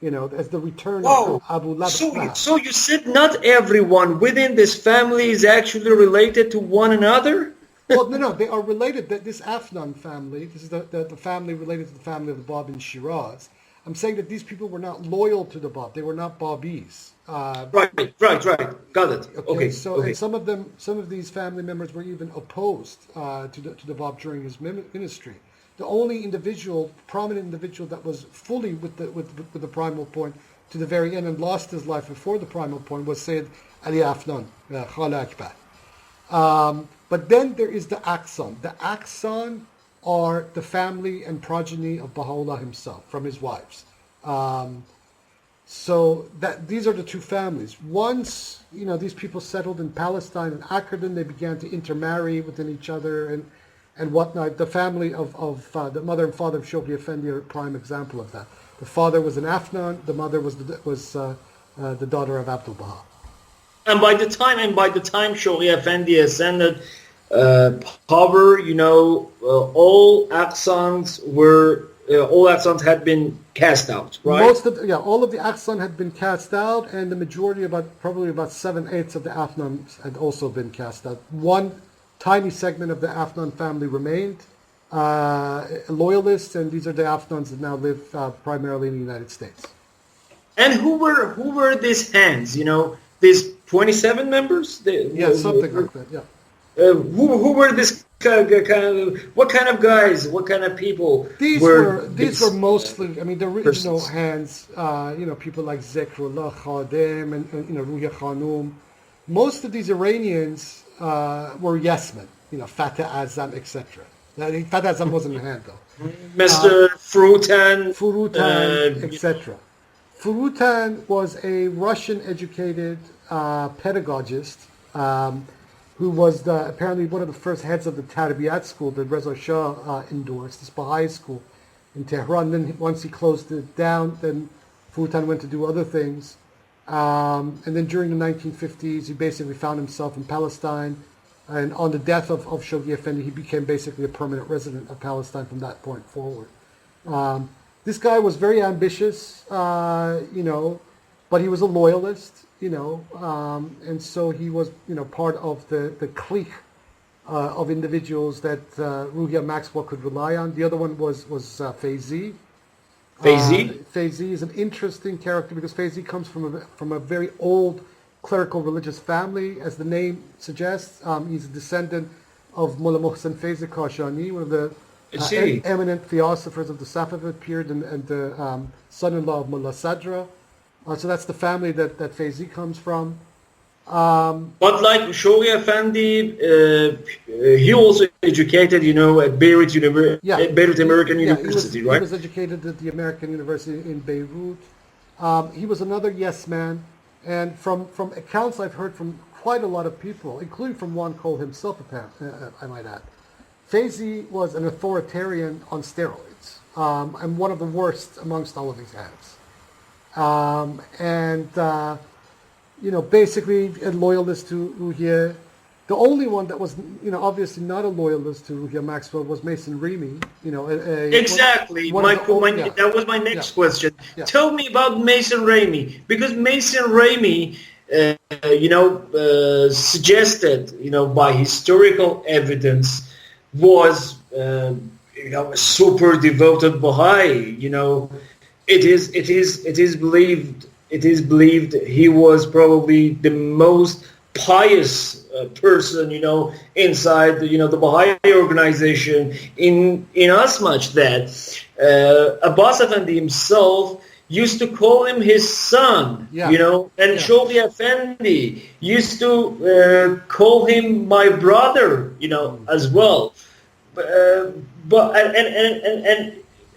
as the return of Abu Lahab. So you said not everyone within this family is actually related to one another? Well, no, they are related. This Afnan family, this is the family related to the family of the Bab in Shiraz. I'm saying that these people were not loyal to the Bab. They were not Babis. Right. Got it. Okay. And some of these family members were even opposed to the Bab during his ministry. The only prominent individual that was fully with the primal point to the very end and lost his life before the primal point was Sayyid Ali Afnan, Khala Akbar. But then there is the Aqsan. The Aqsan are the family and progeny of Baha'u'llah himself, from his wives. So these are the two families. Once these people settled in Palestine and Akardin, they began to intermarry within each other and whatnot. The family of the mother and father of Shoghi Effendi are a prime example of that. The father was an Afnan. The mother was the daughter of Abdu'l-Baha. And by the time Shoghi Effendi ascended power, all Aqsans had been cast out, right? All of the Aqsan had been cast out, and the majority, probably about 7/8 of the Afnans had also been cast out. One tiny segment of the Afnan family remained loyalists, and these are the Afnans that now live primarily in the United States. And who were these hands? These 27 members? Something like that. Yeah. Who were this what kind of guys? What kind of people? These were mostly. The original hands. People like Zikrullah Khadim and Ruya Khanum. Most of these Iranians were yes-men. Fatah Azam, etc. Fatah Azam wasn't a hand though. Mr. Furutan, etc. Furutan was a Russian-educated pedagogist who was apparently one of the first heads of the Tarbiyat school that Reza Shah endorsed, this Baha'i school in Tehran. Then once he closed it down, then Furutan went to do other things. And then during the 1950s, he basically found himself in Palestine. And on the death of Shoghi Effendi, he became basically a permanent resident of Palestine from that point forward. This guy was very ambitious, but he was a loyalist, and so he was, part of the clique of individuals that Ruhia Maxwell could rely on. The other one was Faizi. Faizi is an interesting character because Faizi comes from a very old clerical religious family. As the name suggests, he's a descendant of Mullah Muhsin Faizi Kashani, one of the eminent philosophers of the Safavid period, and the son-in-law of Mullah Sadra. So that's the family that Faizi comes from. But like Shoghi Effendi, he also educated, at Beirut Beirut American University, right? He was educated at the American University in Beirut. He was another yes man, and from accounts I've heard from quite a lot of people, including from Juan Cole himself, I might add, Faizi was an authoritarian on steroids, and one of the worst amongst all of these hands. Basically a loyalist to Ruhia. The only one that was, obviously not a loyalist to Ruhia Maxwell was Mason Remy. Exactly. That was my next question. Yeah. Tell me about Mason Remy, because Mason Remy, suggested, by historical evidence, was, a super devoted Baha'i. It is believed he was probably the most pious person, inside the Baha'i organization. In as much that Abbas Effendi himself used to call him his son, you know, and Shoghi Effendi used to call him my brother, you know, as well. But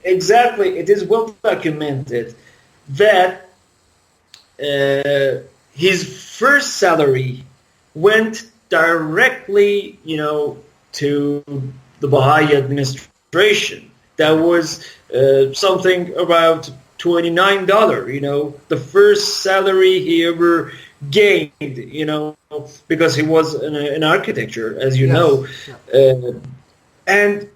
exactly, it is well documented that his first salary went directly, you know, to the Baha'i administration. That was something about $29, you know, the first salary he ever gained, you know, because he was in architecture, as you know. And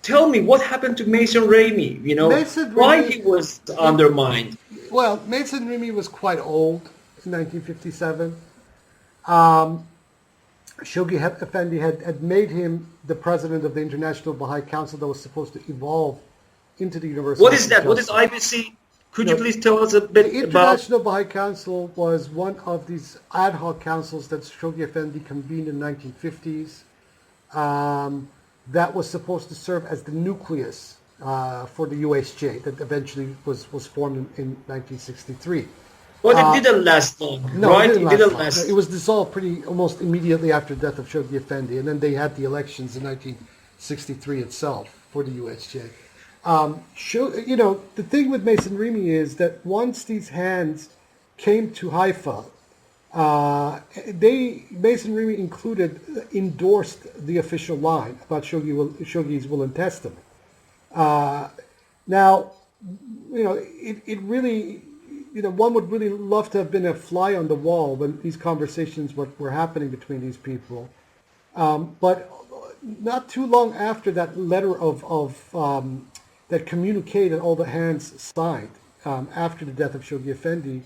tell me, what happened to Mason Ramey, you know, why he was undermined? Well, Mason Ramey was quite old in 1957. Shoghi Effendi had made him the president of the International Baha'i Council that was supposed to evolve into the Universal. What is that? What is IBC? Could you please tell us a bit about... The International Baha'i Council was one of these ad hoc councils that Shoghi Effendi convened in the 1950s. That was supposed to serve as the nucleus for the UHJ that eventually was formed in 1963. But it didn't last long, right? It didn't last long. It was dissolved almost immediately after the death of Shoghi Effendi, and then they had the elections in 1963 itself for the UHJ. You know, the thing with Mason Ramey is that once these hands came to Haifa, Mason Ramey endorsed the official line about Shoghi's will and testament. Now, you know, it really, you know, one would really love to have been a fly on the wall when these conversations were happening between these people. But not too long after that letter that communique that all the hands signed after the death of Shoghi Effendi,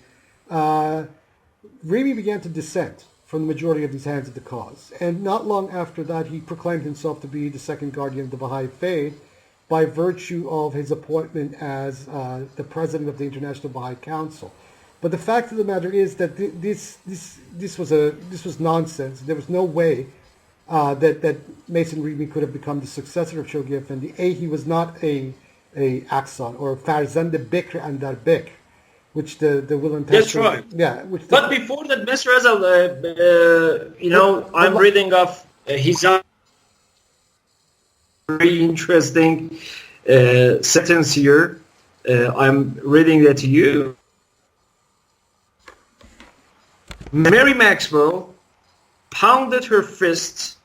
Ramey began to dissent from the majority of these hands of the cause. And not long after that, he proclaimed himself to be the second guardian of the Baha'i faith by virtue of his appointment as the president of the International Baha'i Council. But the fact of the matter is that this was nonsense. There was no way that Mason Ramey could have become the successor of Shoghi Effendi. He was not a Aksan or Farzand Bikr and Darbik, which the will and testament. That's right. Yeah. But before that, Mr. Azal, you know, I'm reading off his very interesting sentence here. I'm reading that to you. Mary Maxwell pounded her fists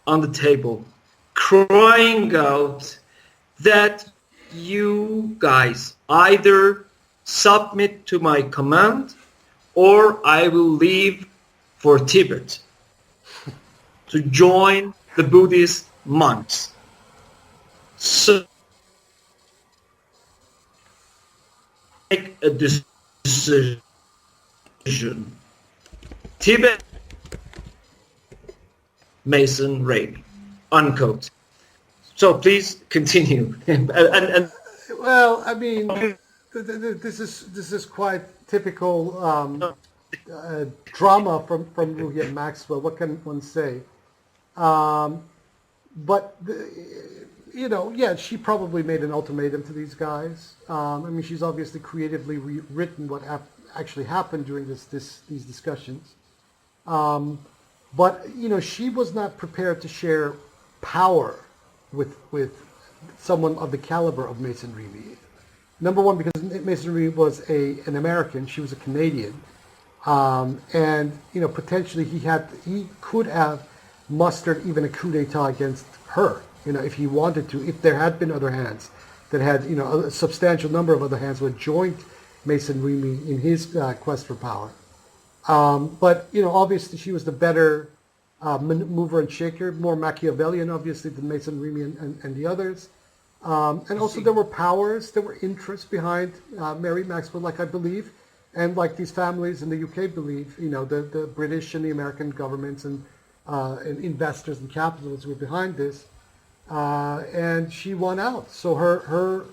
on the table, crying out that you guys either submit to my command or I will leave for Tibet to join the Buddhist monks. So make a decision. Tibet, Mason Ramey, unquote. So please continue. Well, I mean, this is quite typical drama from Ruhi and Maxwell. What can one say? But you know, yeah, she probably made an ultimatum to these guys. I mean, she's obviously creatively rewritten what actually happened during these discussions. But you know, she was not prepared to share power with someone of the caliber of Mason Ramey. Number one, because Mason Ramey was an American, she was a Canadian, and you know, potentially he could have mustered even a coup d'état against her, you know, if he wanted to, if there had been other hands that had, you know, a substantial number of other hands who had joined Mason Ramey in his quest for power. But you know, obviously she was the better mover and shaker, more Machiavellian, obviously, than Mason Ramey and the others. And also there were powers, there were interests behind Mary Maxwell, like I believe, and like these families in the UK believe, you know, the British and the American governments and investors and capitalists were behind this. And she won out. So her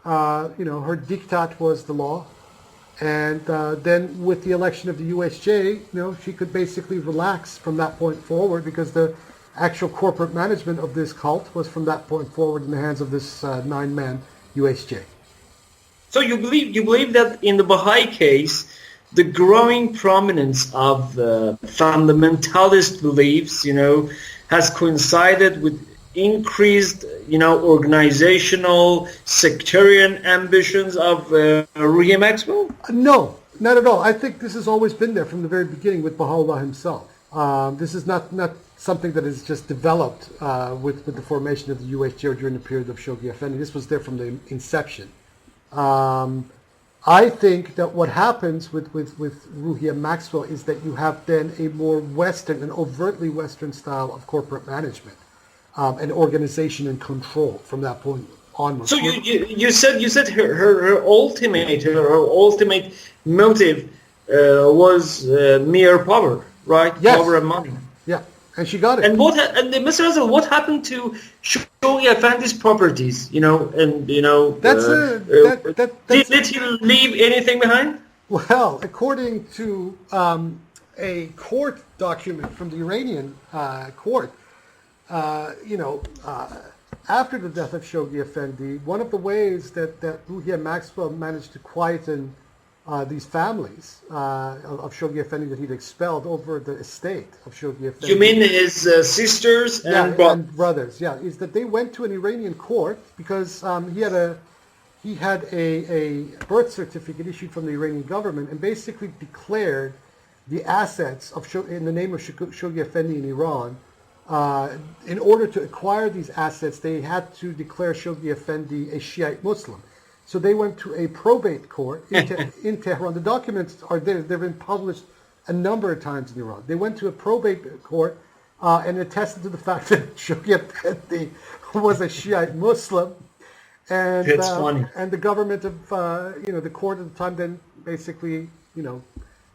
diktat was the law. And then with the election of the UHJ, you know, she could basically relax from that point forward, because the actual corporate management of this cult was from that point forward in the hands of this 9-man UHJ. So you believe that in the Baha'i case, the growing prominence of fundamentalist beliefs, has coincided with increased, organizational, sectarian ambitions of Ruhi Maxwell? No, not at all. I think this has always been there from the very beginning with Baha'u'llah himself. This is not something that is just developed with the formation of the UHJ or during the period of Shoghi Effendi. This was there from the inception. I think that what happens with Ruhi Maxwell is that you have then a more Western, an overtly Western style of corporate management and organization and control from that point onwards. So you said her ultimate motive was mere power, right? Yes. Power and money. Yeah, and she got it. And Mr. Azal, what happened to Shoghi Effendi's properties? Did he leave anything behind? Well, according to a court document from the Iranian court, after the death of Shoghi Effendi, one of the ways that Ruhi Maxwell managed to quieten these families of Shoghi Effendi that he'd expelled over the estate of Shoghi Effendi. You mean his sisters and brothers? Yeah, is that they went to an Iranian court because he had a birth certificate issued from the Iranian government and basically declared the assets in the name of Shoghi Effendi in Iran. In order to acquire these assets, they had to declare Shoghi Effendi a Shiite Muslim. So they went to a probate court in Tehran. The documents are there. They've been published a number of times in Iran. They went to a probate court and attested to the fact that Shoghi Effendi was a Shiite Muslim. And that's funny. And the government of the court at the time then basically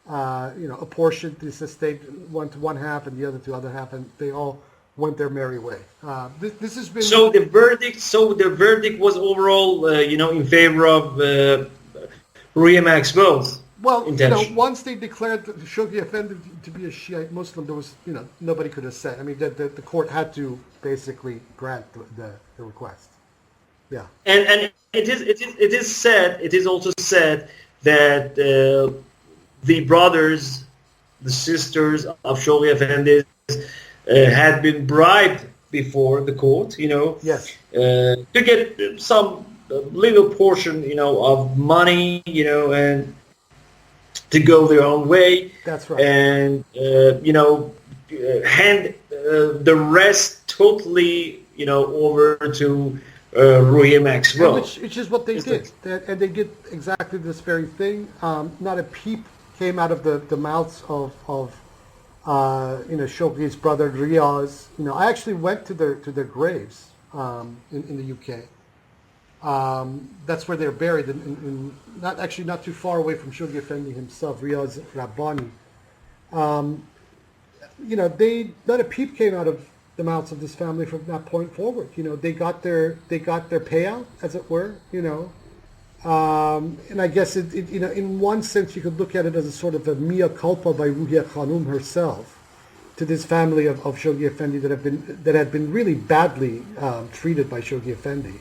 apportioned this estate one half and the other to other half, and they all went their merry way. This has been so the verdict was overall in favor of Ruhi Maxwell's. Well, once they declared Shoghi Effendi to be a Shiite Muslim, there was nobody could have said. I mean, the court had to basically grant the request. Yeah, and it is also said that the brothers, the sisters of Shoghi Effendi had been bribed before the court, yes, to get some little portion, of money, and to go their own way. That's right. And hand the rest totally, over to Ruhi Maxwell. Which is what they did. And they did exactly this very thing. Not a peep came out of the mouths of Shoghi's brother Riaz. I actually went to their graves in the UK. That's where they're buried, in not too far away from Shoghi Effendi himself, Riaz Rabbani. Not a peep came out of the mouths of this family from that point forward. They got their payout, as it were. And I guess in one sense you could look at it as a sort of a mea culpa by Ruhi Khanum herself to this family of Shoghi Effendi that had been really badly treated by Shoghi Effendi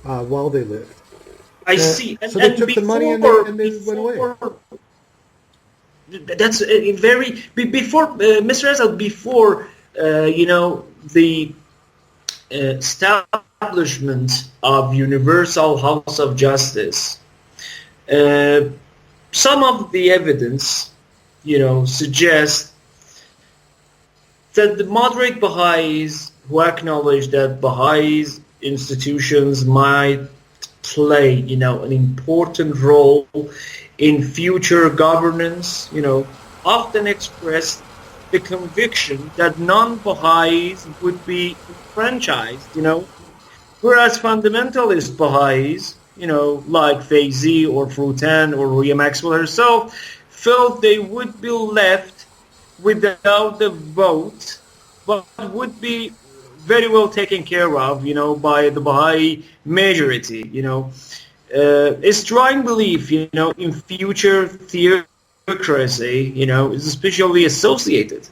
while they lived. I see. So they took the money and they went away. That's very before Mr. Azal, before the establishment of Universal House of Justice. Some of the evidence, suggests that the moderate Baha'is who acknowledge that Baha'is institutions might play, an important role in future governance, often expressed the conviction that non-Baha'is would be enfranchised, whereas fundamentalist Baha'is, like Faizi or Frutan or Ruhi Maxwell herself, felt they would be left without the vote, but would be very well taken care of, by the Baha'i majority, A strong belief, in future theocracy, is especially associated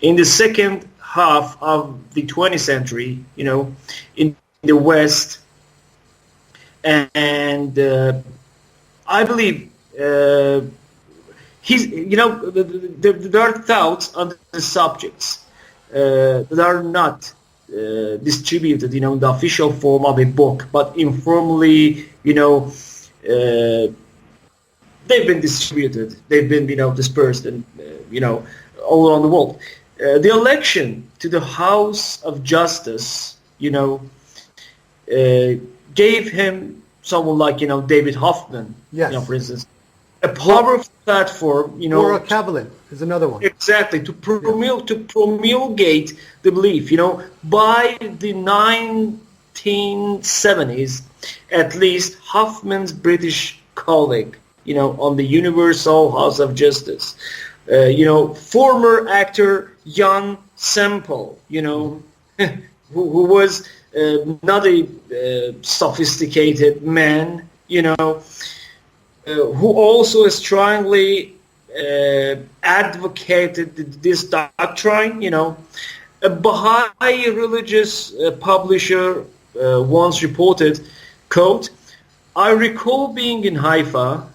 in the second half of the 20th century, in the West, and I believe there are thoughts on the subjects that are not distributed, in the official form of a book, but informally, they've been distributed, they've been, dispersed, and all around the world. The election to the House of Justice, gave him someone like, David Hoffman, yes, for instance, a powerful platform, Or a Kavian is another one. Exactly, to promulgate the belief, by the 1970s, at least Hoffman's British colleague, on the Universal House of Justice, former actor Jan Semple, who was not a sophisticated man, who also strongly advocated this doctrine, A Baha'i religious publisher once reported, quote, "I recall being in Haifa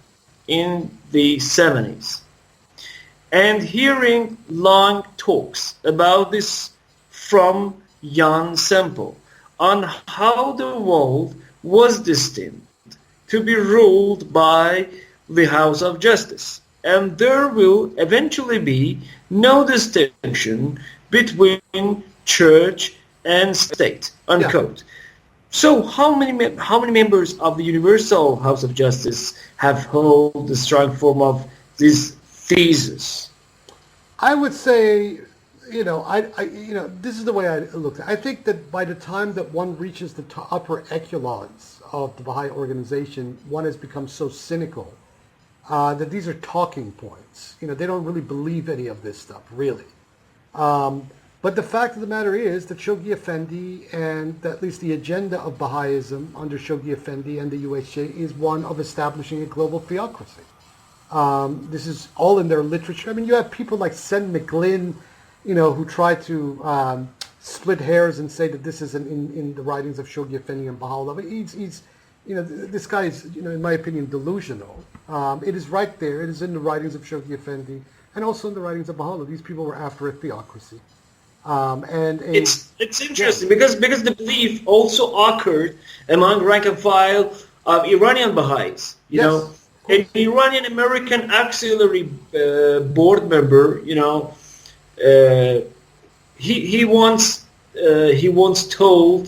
in the 70s and hearing long talks about this from Jan Semple on how the world was destined to be ruled by the House of Justice, and there will eventually be no distinction between church and state," unquote. Yeah. So how many members of the Universal House of Justice have held the strong form of this thesis? I would say, this is the way I look at it. I think that by the time that one reaches the upper echelons of the Baha'i organization, one has become so cynical that these are talking points. They don't really believe any of this stuff, really. But the fact of the matter is that Shoghi Effendi and at least the agenda of Baha'ism under Shoghi Effendi and the UHJ is one of establishing a global theocracy. This is all in their literature. I mean, you have people like Sen McGlynn, who try to split hairs and say that this is in the writings of Shoghi Effendi and Baha'u'llah. But he's this guy is, in my opinion, delusional. It is right there. It is in the writings of Shoghi Effendi and also in the writings of Baha'u'llah. These people were after a theocracy. It's interesting because the belief also occurred among rank and file of Iranian Baha'is. An Iranian American auxiliary board member. He once told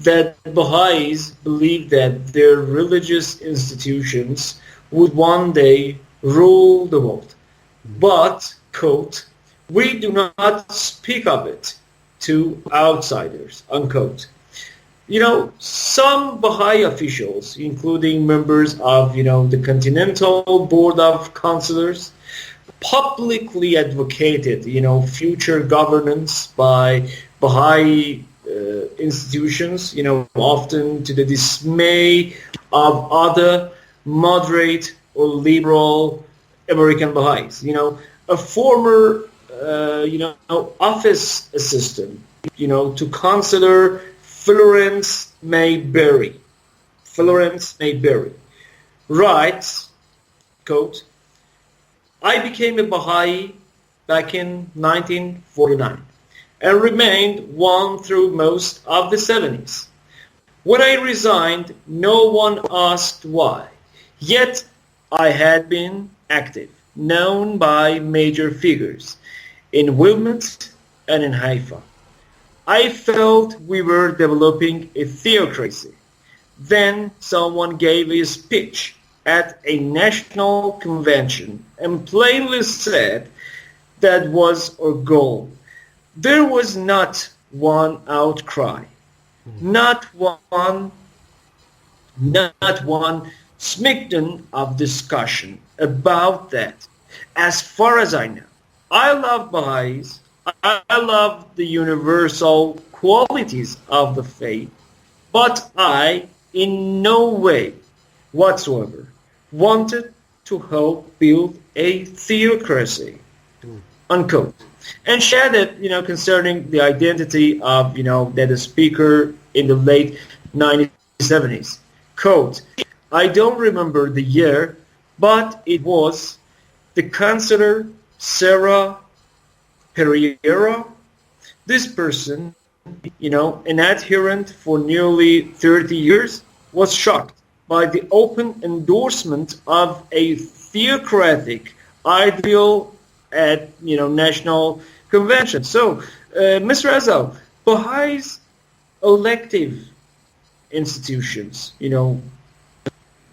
that Baha'is believed that their religious institutions would one day rule the world, but, quote, "we do not speak of it to outsiders," unquote. Some Baha'i officials, including members of, the Continental Board of Councillors, publicly advocated, future governance by Baha'i institutions, often to the dismay of other moderate or liberal American Baha'is. A former office assistant, to Councillor Florence Mayberry, writes, quote, "I became a Baha'i back in 1949 and remained one through most of the 70s. When I resigned, no one asked why, yet I had been active, known by major figures in Wilmot and in Haifa. I felt we were developing a theocracy. Then someone gave a speech at a national convention and plainly said that was our goal. There was not one outcry, not one smidgen of discussion about that. As far as I know, I love Baha'is. I love the universal qualities of the faith, but I, in no way whatsoever, wanted to help build a theocracy," unquote. And she added, concerning the identity of, that speaker in the late 1970s, quote, "I don't remember the year, but it was the counselor Sarah Pereira. This person, an adherent for nearly 30 years, was shocked by the open endorsement of a theocratic ideal at national convention. So, Mr. Azal, Baha'is elective institutions,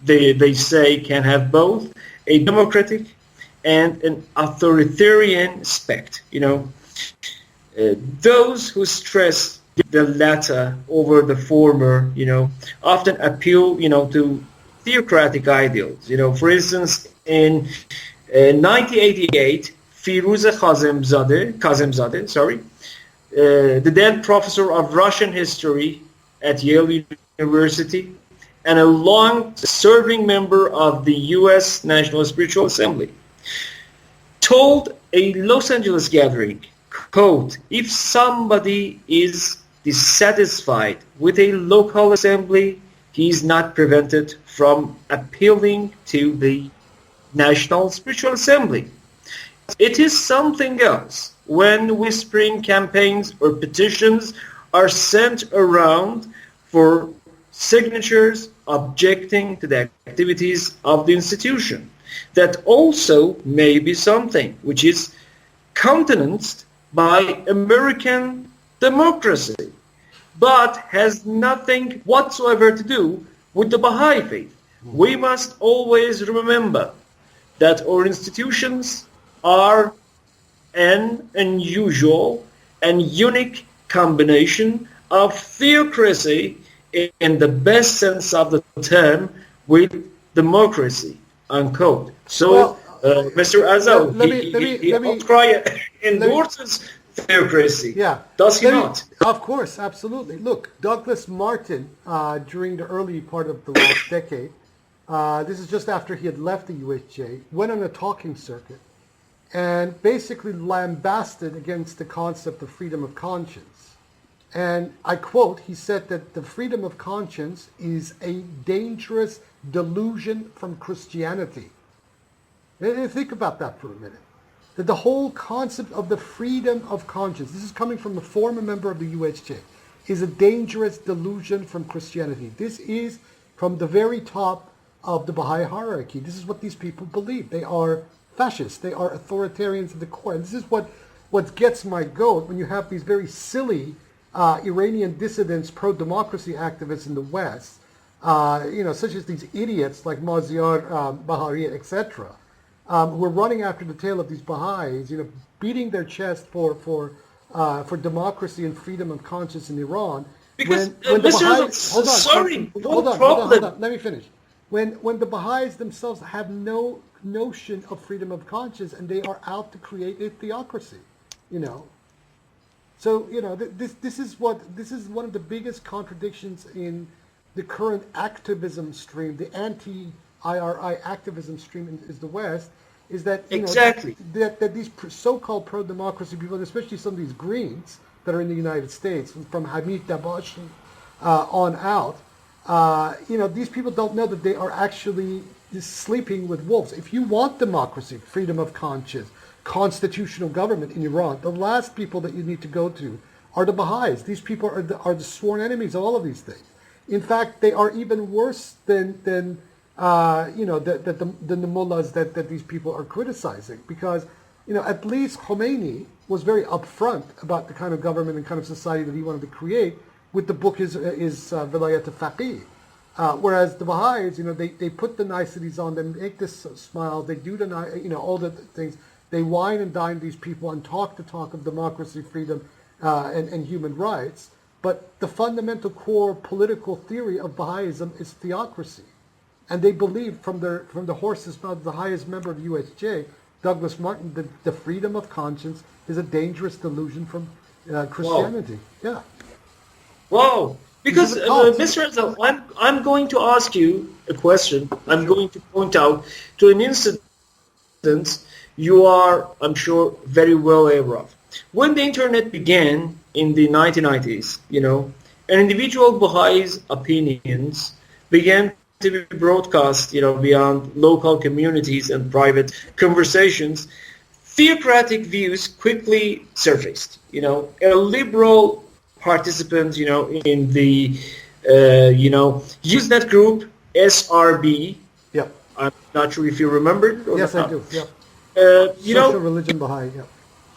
they say can have both a democratic and an authoritarian aspect. Those who stress the latter over the former, often appeal, to theocratic ideals. For instance, in 1988, Firuze Kazemzadeh, the then professor of Russian history at Yale University and a long-serving member of the U.S. National Spiritual Assembly, told a Los Angeles gathering, quote, "If somebody is dissatisfied with a local assembly, he is not prevented from appealing to the National Spiritual Assembly. It is something else when whispering campaigns or petitions are sent around for signatures objecting to the activities of the institution. That also may be something which is countenanced by American democracy, but has nothing whatsoever to do with the Baha'i faith. We must always remember that our institutions are an unusual and unique combination of theocracy in the best sense of the term with democracy," unquote. So, Mr. Azal, he endorses theocracy. Yeah. Does he not? Of course, absolutely. Look, Douglas Martin, during the early part of the last decade, this is just after he had left the UHJ, went on a talking circuit and basically lambasted against the concept of freedom of conscience. And I quote, he said that the freedom of conscience is a dangerous delusion from Christianity. Think about that for a minute. That the whole concept of the freedom of conscience, this is coming from a former member of the UHJ, is a dangerous delusion from Christianity. This is from the very top of the Baha'i hierarchy. This is what these people believe. They are fascists. They are authoritarians at the core. And this is what gets my goat when you have these very silly Iranian dissidents, pro-democracy activists in the West, such as these idiots like Maziar Bahari, etc., who are running after the tail of these Baha'is, beating their chest for democracy and freedom of conscience in Iran. Because, when the Baha'is, hold on, let me finish. When the Baha'is themselves have no notion of freedom of conscience and they are out to create a theocracy, So this is one of the biggest contradictions in the current activism stream, the anti-IRI activism stream is the West, is that exactly that these so-called pro-democracy people, and especially some of these Greens that are in the United States, from Hamid Dabashi on out, these people don't know that they are actually just sleeping with wolves. If you want democracy, freedom of conscience, constitutional government in Iran, the last people that you need to go to are the Baha'is. These people are the sworn enemies of all of these things. In fact, they are even worse than the mullahs that these people are criticizing, because at least Khomeini was very upfront about the kind of government and kind of society that he wanted to create with the book is Vilayat al-Faqih. Whereas the Baha'is, they put the niceties on them, make this smile, they do all the things. They wine and dine these people and talk the talk of democracy, freedom, and human rights. But the fundamental core political theory of Baha'ism is theocracy. And they believe from the horse's mouth, the highest member of the UHJ, Douglas Martin, that the freedom of conscience is a dangerous delusion from Christianity. Whoa. Yeah. Whoa. Because, Mr. Azal, I'm going to ask you a question. I'm going to point out to an incident you are, I'm sure, very well aware of. When the internet began in the 1990s, an individual Baha'is' opinions began to be broadcast, beyond local communities and private conversations, theocratic views quickly surfaced. A liberal participant, in the, Usenet group, SRB. Yeah. I'm not sure if you remember it or yes, not. I do. Yeah. Social religion Baha'i. Yeah,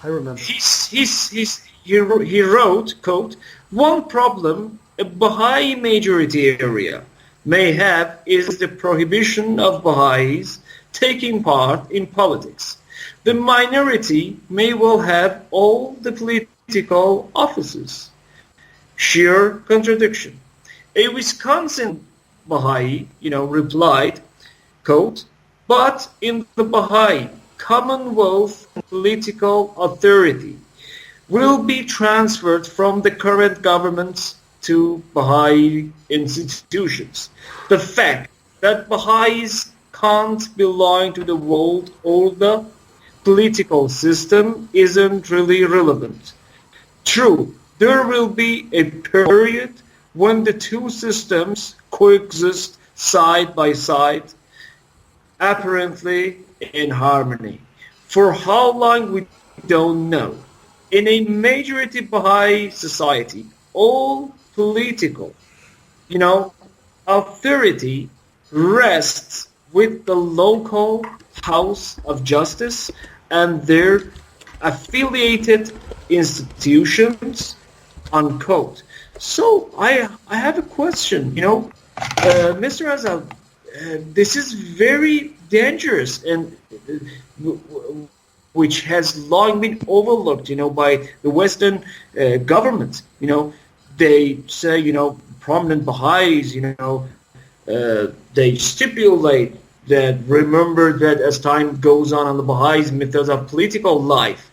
I remember. He wrote, quote, "One problem a Baha'i majority area may have is the prohibition of Baha'is taking part in politics. The minority may well have all the political offices." Sheer contradiction. A Wisconsin Baha'i, replied, quote, "But in the Baha'i Commonwealth political authority will be transferred from the current governments to Baha'i institutions. The fact that Baha'is can't belong to the world or the political system isn't really relevant. True, there will be a period when the two systems coexist side by side, apparently in harmony. For how long, we don't know. In a majority Baha'i society, all political, authority rests with the local house of justice and their affiliated institutions," unquote. So I have a question, Mr. Azal, this is very dangerous and which has long been overlooked, by the Western government. They say, prominent Baha'is, they stipulate that, remember that as time goes on the Baha'is methods of political life,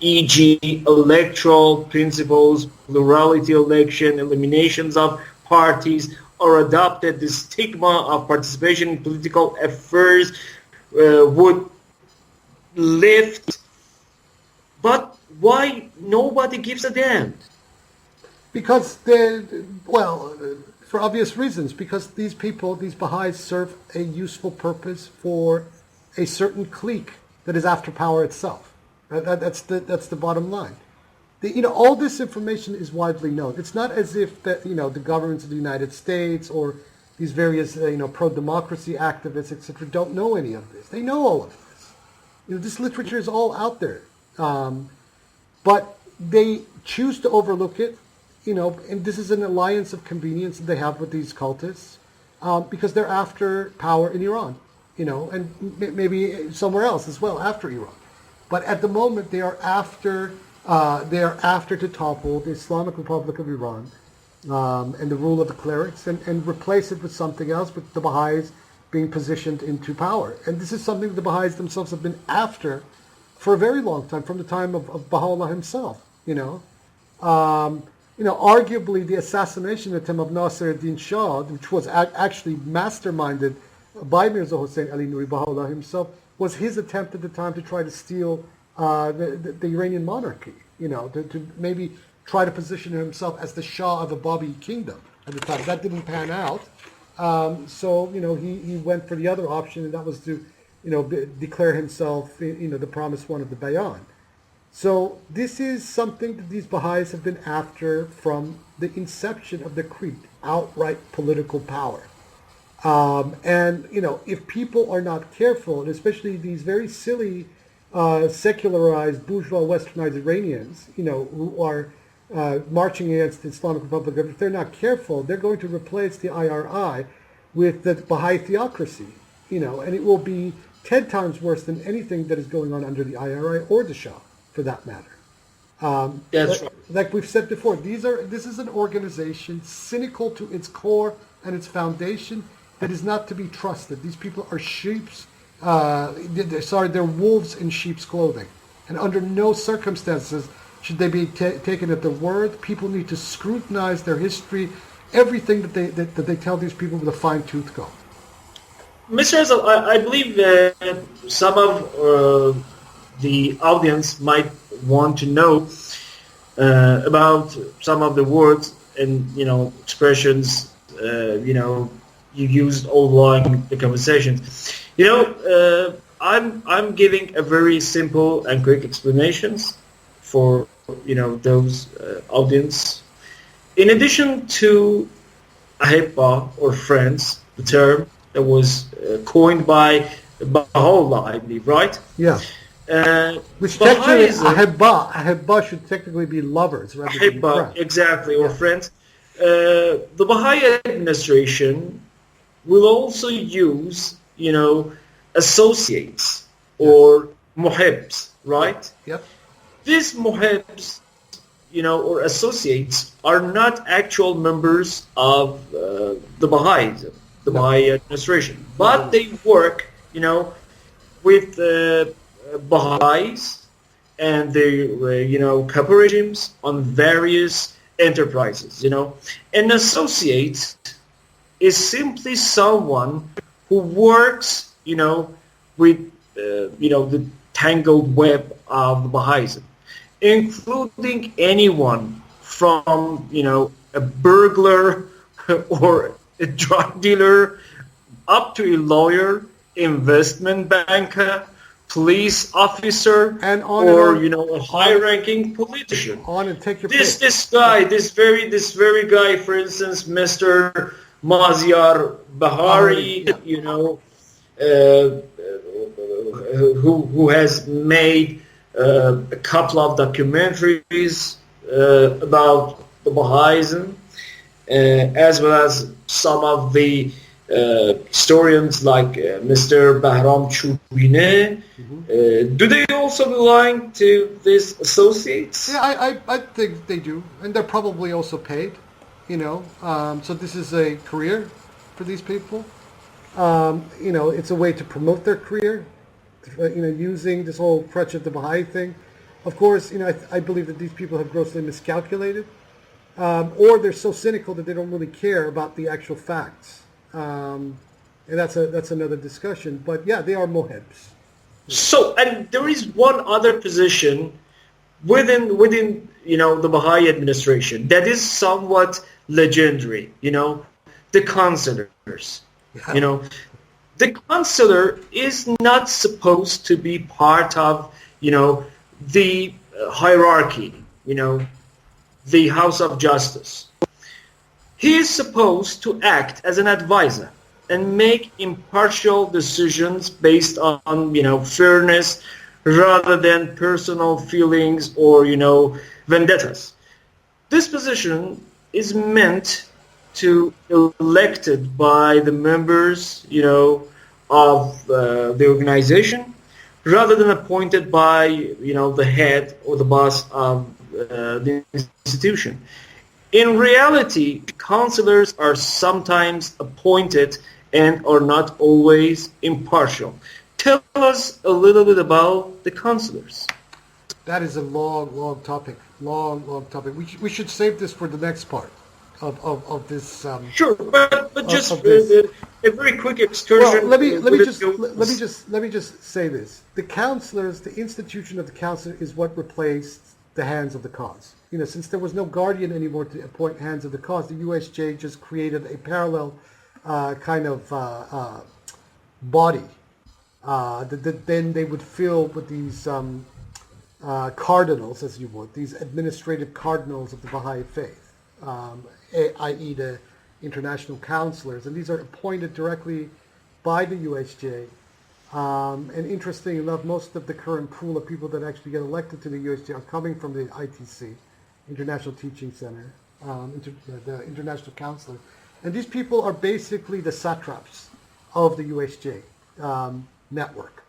e.g. electoral principles, plurality election, eliminations of parties, or adopted the stigma of participation in political affairs would lift. But why nobody gives a damn? Because for obvious reasons, because these people, these Baha'is, serve a useful purpose for a certain clique that is after power itself. That's the bottom line. All this information is widely known. It's not as if that the governments of the United States or these various pro-democracy activists, etc., don't know any of this. They know all of this. This literature is all out there, but they choose to overlook it. And this is an alliance of convenience that they have with these cultists because they're after power in Iran, and maybe somewhere else as well after Iran. But at the moment, they are after to topple the Islamic Republic of Iran and the rule of the clerics and replace it with something else, with the Baha'is being positioned into power. And this is something that the Baha'is themselves have been after for a very long time, from the time of Baha'u'llah himself. Arguably the assassination attempt of Nasir ad-Din Shah, which was actually masterminded by Mirza Hossein Ali Nuri Baha'u'llah himself, was his attempt at the time to try to steal the Iranian monarchy, to maybe try to position himself as the Shah of a Baha'i kingdom at the time. That didn't pan out. So he went for the other option, and that was to, declare himself, the promised one of the Bayan. So this is something that these Baha'is have been after from the inception of the creed, outright political power. And if people are not careful, and especially these very silly, secularized, bourgeois, westernized Iranians, who are marching against the Islamic Republic, if they're not careful, they're going to replace the IRI with the Baha'i theocracy, and it will be 10 times worse than anything that is going on under the IRI or the Shah, for that matter. That's right. Like we've said before, this is an organization cynical to its core and its foundation that is not to be trusted. These people are they're wolves in sheep's clothing. And under no circumstances should they be taken at their word. People need to scrutinize their history, everything that they tell these people with a fine-tooth comb. Mr. Azal, I believe some of the audience might want to know about some of the words and expressions you used online the conversations. You know, I'm giving a very simple and quick explanations for, you know, those audience. In addition to ahibba or friends, the term that was coined by Baha'u'llah, I believe, right? Yeah. Which technically, ahibba should technically be lovers rather than friends. Exactly, or friends. The Baha'i administration will also use, you know, associates or muhibbs, right? Yep. These muhibbs, you know, or associates are not actual members of the Baha'ism, the Baha'i administration, but they work, you know, with Baha'is and their, you know, couple regimes on various enterprises, you know. An associate is simply someone who works, you know, with, you know, the tangled web of Baha'ism, including anyone from, you know, a burglar or a drug dealer up to a lawyer, investment banker, police officer, and on or and on, you know, a high-ranking politician. On and take your this very guy, for instance, Mr. Maziar Bahari, yeah. you know, who has made a couple of documentaries about the Bahaism, as well as some of the historians like Mr. Bahram Chubine. Do they also belong to these associates? Yeah, I think they do, and they're probably also paid, you know. So this is a career for these people. You know, it's a way to promote their career, you know, using this whole crutch of the Baha'i thing. Of course, you know, I believe that these people have grossly miscalculated, or they're so cynical that they don't really care about the actual facts. And that's another discussion. But yeah, they are mohibs. So, and there is one other position within you know, the Baha'i administration that is somewhat legendary. You know, the counselors. Yeah. You know, the counselor is not supposed to be part of, you know, the hierarchy. You know, the House of Justice. He is supposed to act as an advisor and make impartial decisions based on, you know, fairness rather than personal feelings or, you know, vendettas. This position is meant to be elected by the members, you know, of the organization rather than appointed by, you know, the head or the boss of the institution. In reality, counselors are sometimes appointed and are not always impartial. Tell us a little bit about the counselors. That is a long topic. Long topic. We should save this for the next part of this. Sure, but just a very quick excursion. Well, let me just say this: the counselors, the institution of the counselor, is what replaced the hands of the cause. You know, since there was no guardian anymore to appoint hands of the cause, the UHJ just created a parallel kind of body that then they would fill with these cardinals, as you would, these administrative cardinals of the Baha'i faith, i.e. the international counselors. And these are appointed directly by the UHJ. And interesting enough, most of the current pool of people that actually get elected to the UHJ are coming from the ITC, International Teaching Center, the International Counselor. And these people are basically the satraps of the UHJ network.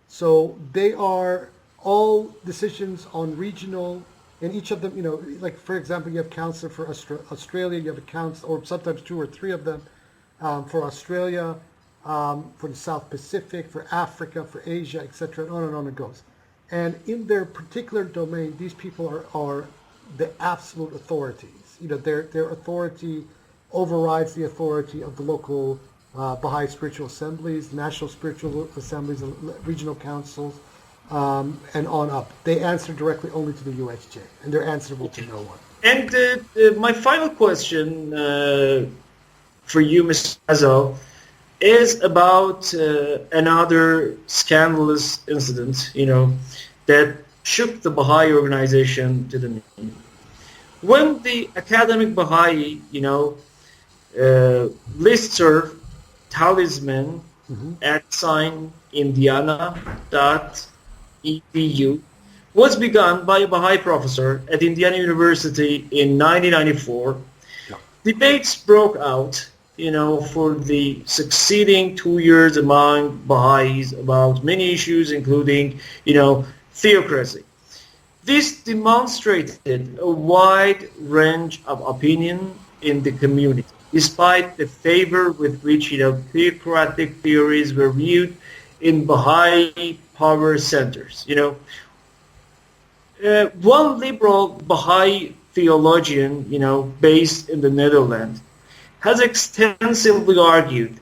So they are all decisions on regional, and each of them, you know, like for example, you have counselor for Australia, you have a counselor, or sometimes two or three of them, for Australia, for the South Pacific, for Africa, for Asia, etc., and on it goes. And in their particular domain, these people are the absolute authorities. You know, their authority overrides the authority of the local Baha'i spiritual assemblies, national spiritual assemblies, regional councils, and on up. They answer directly only to the UHJ, and they're answerable to no one. And my final question for you, Mr. Azal, is about another scandalous incident, that shook the Baha'i organization to the knee. When the academic Baha'i, listserv talisman at sign indiana.edu was begun by a Baha'i professor at Indiana University in 1994. Debates broke out, for the succeeding 2 years among Baha'is about many issues, including, theocracy. This demonstrated a wide range of opinion in the community, despite the favor with which, theocratic theories were viewed in Baha'i power centers. One liberal Baha'i theologian, based in the Netherlands, has extensively argued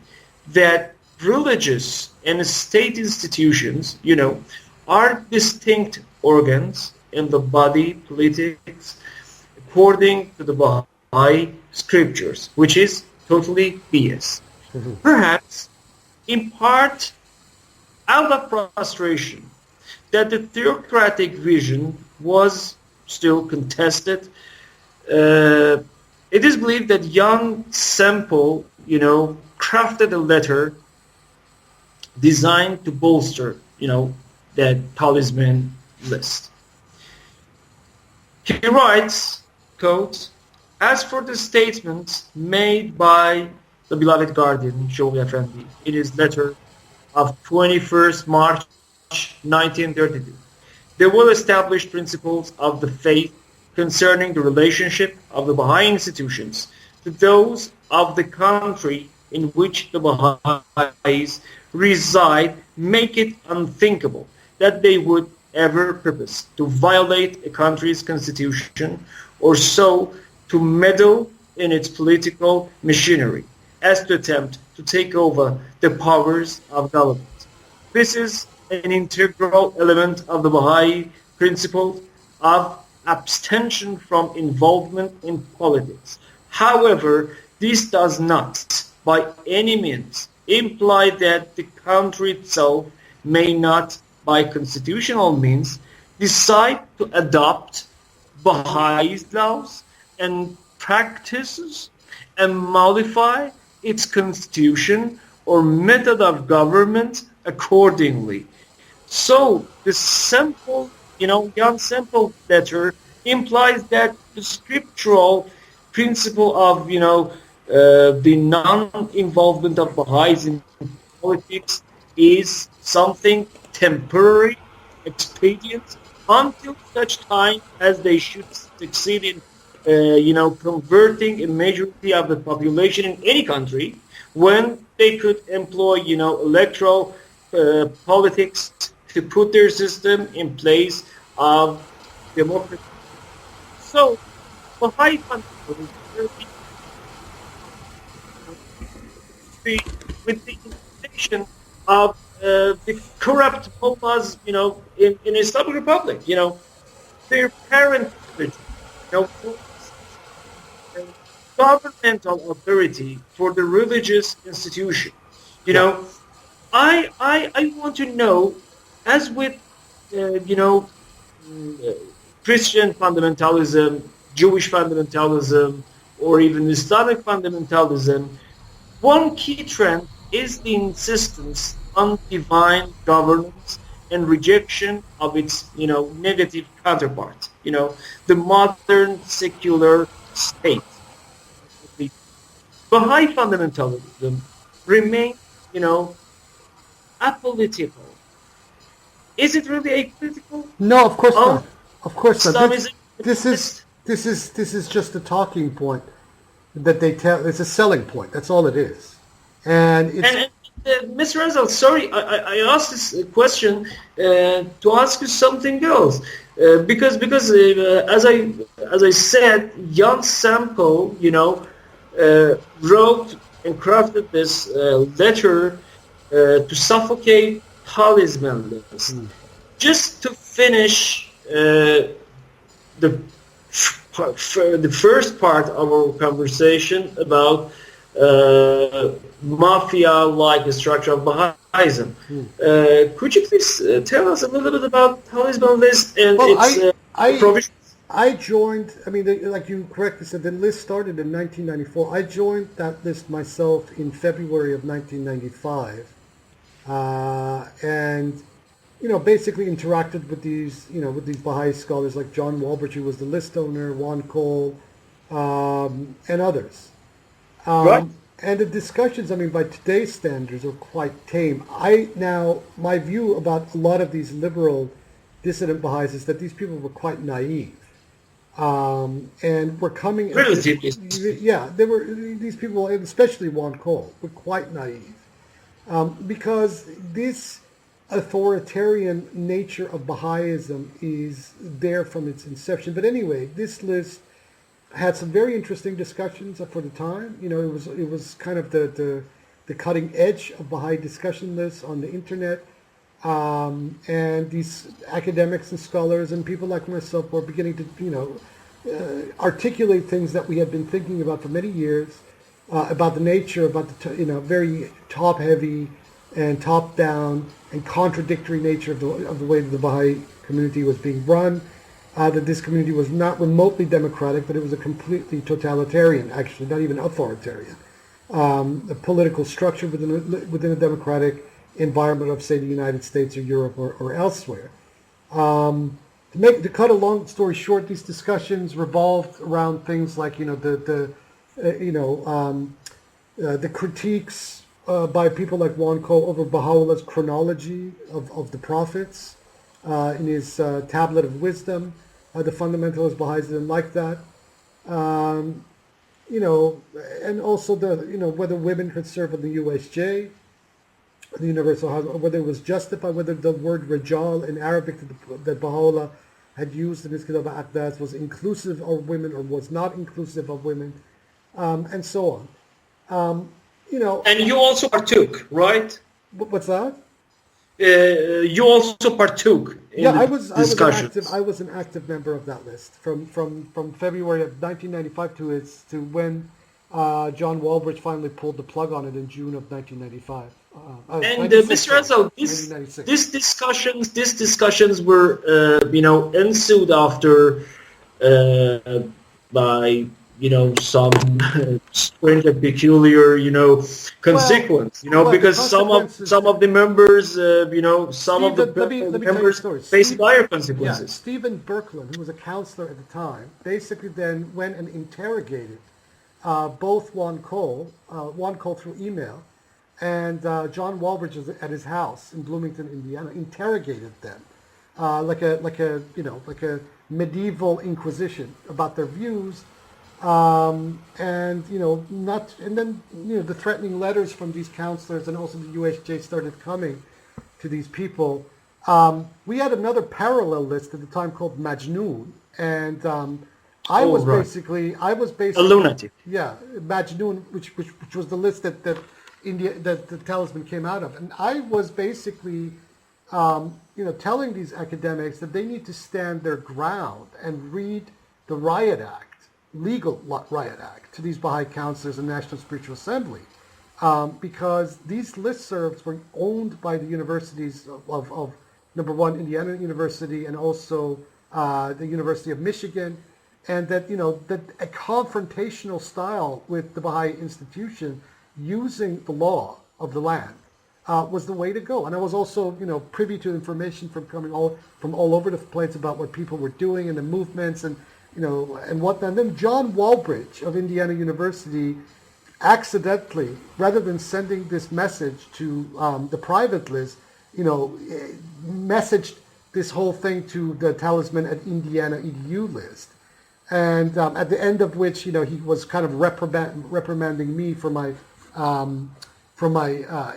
that religious and state institutions, are distinct organs in the body politics according to the Baha'i scriptures, which is totally BS. Perhaps, in part, out of frustration that the theocratic vision was still contested, it is believed that young Semple, crafted a letter designed to bolster, that talisman list. He writes, quote, "As for the statements made by the beloved guardian, Shoghi Effendi, in his letter of 21st March 1932, the well-established principles of the faith concerning the relationship of the Baha'i institutions to those of the country in which the Baha'is reside make it unthinkable that they would ever purpose to violate a country's constitution or so to meddle in its political machinery as to attempt to take over the powers of government. This is an integral element of the Baha'i principle of abstention from involvement in politics. However, this does not, by any means, imply that the country itself may not, by constitutional means, decide to adopt Baha'i laws and practices and modify its constitution or method of government accordingly. So the simple, young simple letter implies that the scriptural principle of, the non-involvement of Baha'is in politics is something temporary, expedient, until such time as they should succeed in, converting a majority of the population in any country, when they could employ, electoral politics to put their system in place of democracy. So, Baha'i fundamentalism, with the invitation of the corrupt mullahs, in Islamic Republic, their parent religion, governmental authority for the religious institution. I want to know, as with, Christian fundamentalism, Jewish fundamentalism, or even Islamic fundamentalism, one key trend is the insistence on divine governance and rejection of its, negative counterpart, the modern secular state. The Baha'i fundamentalism remains, apolitical. Is it really apolitical? No, of course not. Of course not. This is just a talking point that they tell. It's a selling point. That's all it is. And Mr. Azal, sorry, I asked this question to ask you something else, because as I said, Jan Samko, wrote and crafted this letter to suffocate talisman list. Just to finish the first part of our conversation about mafia-like structure of Baha'ism. Could you please tell us a little bit about Taoism on this and its provisions? I joined, I mean, like you correctly said, the list started in 1994. I joined that list myself in February of 1995. And, basically interacted with these, with these Baha'i scholars like John Walbridge, who was the list owner, Juan Cole, and others. Right. And the discussions, by today's standards, are quite tame. My view about a lot of these liberal dissident Baha'is is that these people were quite naive. And were coming... these people, especially Juan Cole, were quite naive. Because this authoritarian nature of Baha'ism is there from its inception. But anyway, this list had some very interesting discussions for the time. It was kind of the cutting edge of Baha'i discussion lists on the internet. And these academics and scholars and people like myself were beginning to, articulate things that we had been thinking about for many years, about the nature, about the, very top-heavy and top-down and contradictory nature of the way that the Baha'i community was being run, that this community was not remotely democratic, but it was a completely totalitarian, actually, not even authoritarian, a political structure within a democratic environment of, say, the United States or Europe or elsewhere. To cut a long story short, these discussions revolved around things like, the critiques by people like Juan Cole over Baha'u'llah's chronology of the prophets in his Tablet of Wisdom. The fundamentalist Baha'is didn't like that. And also whether women could serve in the UHJ, the Universal House, whether it was justified, whether the word Rijal in Arabic that Baha'u'llah had used in his Kitab al-Aqdas was inclusive of women or was not inclusive of women, and so on. And you also partook, right? What's that? You also partook in discussions. I was an active member of that list from February of 1995 to when John Walbridge finally pulled the plug on it in June of 1995. And Mr. Azal, these discussions were, ensued after by some strange and peculiar, consequence. Because some of the members, members faced dire consequences. Yeah, Stephan Birkland, who was a counselor at the time, basically then went and interrogated both Juan Cole through email, and John Walbridge at his house in Bloomington, Indiana, interrogated them like a medieval inquisition about their views, and then the threatening letters from these counselors and also the UHJ started coming to these people. We had another parallel list at the time called Majnoon, and I was basically a lunatic. Yeah, Majnoon, which was the list that the Talisman came out of, and I was basically, telling these academics that they need to stand their ground and read the Riot Act, legal Riot Act, to these Baha'i counselors and National Spiritual Assembly, because these listservs were owned by the universities of number one, Indiana University, and also the University of Michigan, and that that a confrontational style with the Baha'i institution, using the law of the land, was the way to go. And I was also, privy to information from all over the place about what people were doing and the movements and whatnot. And then John Walbridge of Indiana University accidentally, rather than sending this message to the private list, messaged this whole thing to the Talisman at Indiana EDU list. And at the end of which, he was kind of reprimanding me for my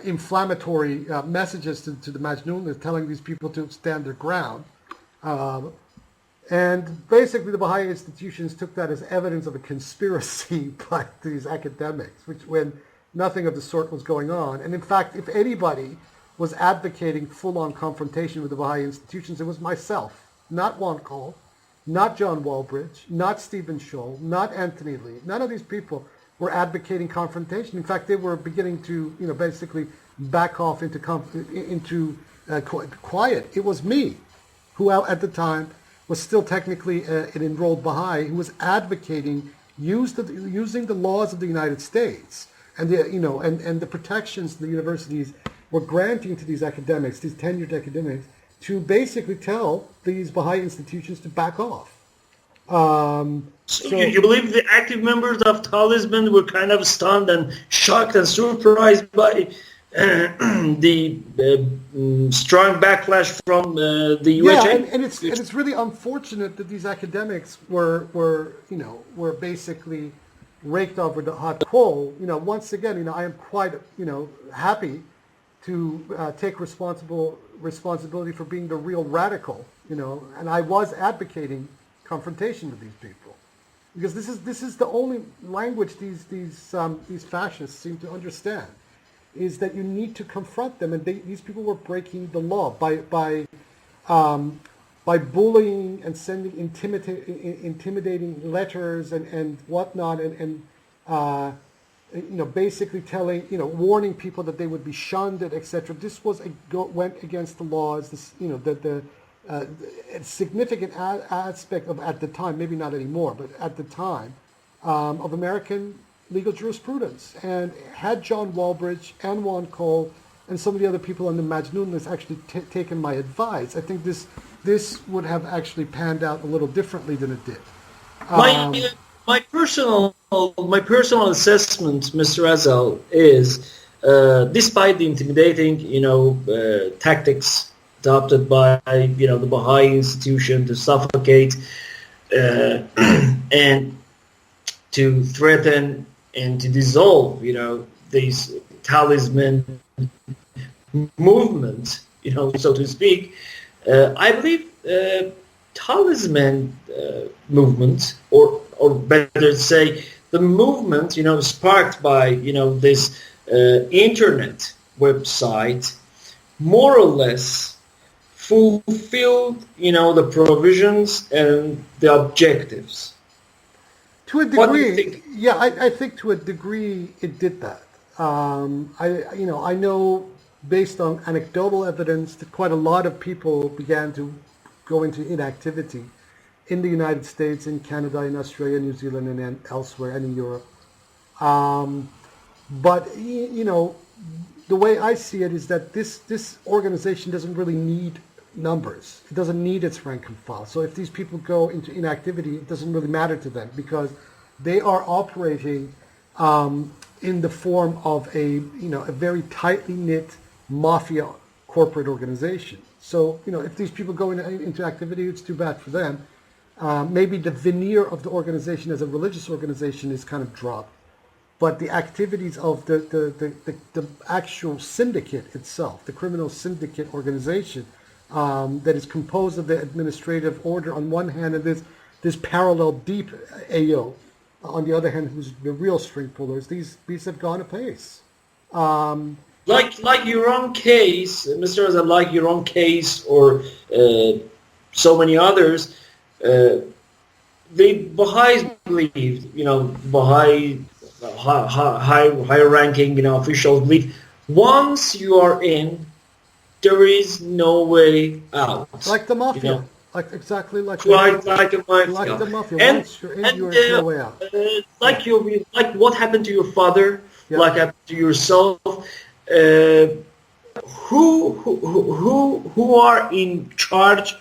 inflammatory messages to the Majnoon list, telling these people to stand their ground. And basically the Baha'i institutions took that as evidence of a conspiracy by these academics, when nothing of the sort was going on. And in fact, if anybody was advocating full-on confrontation with the Baha'i institutions, it was myself, not Juan Cole, not John Walbridge, not Stephen Scholl, not Anthony Lee. None of these people were advocating confrontation. In fact, they were beginning to, basically back off into quiet. It was me, who at the time was still technically an enrolled Baha'i, who was advocating using the laws of the United States and the protections the universities were granting to these academics, these tenured academics, to basically tell these Baha'i institutions to back off. So you believe the active members of Talisman were kind of stunned and shocked and surprised by the strong backlash from the UHJ? Yeah, and it's really unfortunate that these academics were basically raked over the hot coal. Once again, I am quite happy to take responsibility for being the real radical. And I was advocating confrontation with these people, because this is the only language these fascists seem to understand, is that you need to confront them, and these people were breaking the law by bullying and sending intimidating letters and whatnot, and basically telling, warning people that they would be shunned, etc. This went against the laws. The significant aspect of, at the time, maybe not anymore, but at the time, of American legal jurisprudence. And had John Walbridge and Juan Cole and some of the other people on the Majnun list actually taken my advice, I think this would have actually panned out a little differently than it did. My personal assessment, Mr. Azal, is despite the intimidating, tactics adopted by, the Baha'i institution to suffocate and to threaten and to dissolve, these talisman movement, so to speak, I believe talisman movement, or better to say, the movement, sparked by, this internet website, more or less fulfilled, the provisions and the objectives. To a degree, yeah, I think to a degree it did that. I know based on anecdotal evidence that quite a lot of people began to go into inactivity in the United States, in Canada, in Australia, New Zealand, and elsewhere, and in Europe. But the way I see it is that this organization doesn't really need numbers. It doesn't need its rank and file. So if these people go into inactivity, it doesn't really matter to them, because they are operating in the form of a very tightly knit mafia corporate organization. So if these people go into activity, it's too bad for them. Maybe the veneer of the organization as a religious organization is kind of dropped, but the activities of the actual syndicate itself, the criminal syndicate organization, that is composed of the administrative order on one hand, and this parallel deep AO on the other hand, who's the real string pullers. These have gone apace. Like your own case, Mr. Azal, like your own case, or so many others, the Baha'is believed, Baha'i higher ranking, officials believe, once you are in, there is no way out. Like the mafia. Exactly like the mafia. Like the mafia. Once you're in, you are no way out. Like what happened to your father, like happened to yourself. Who are in charge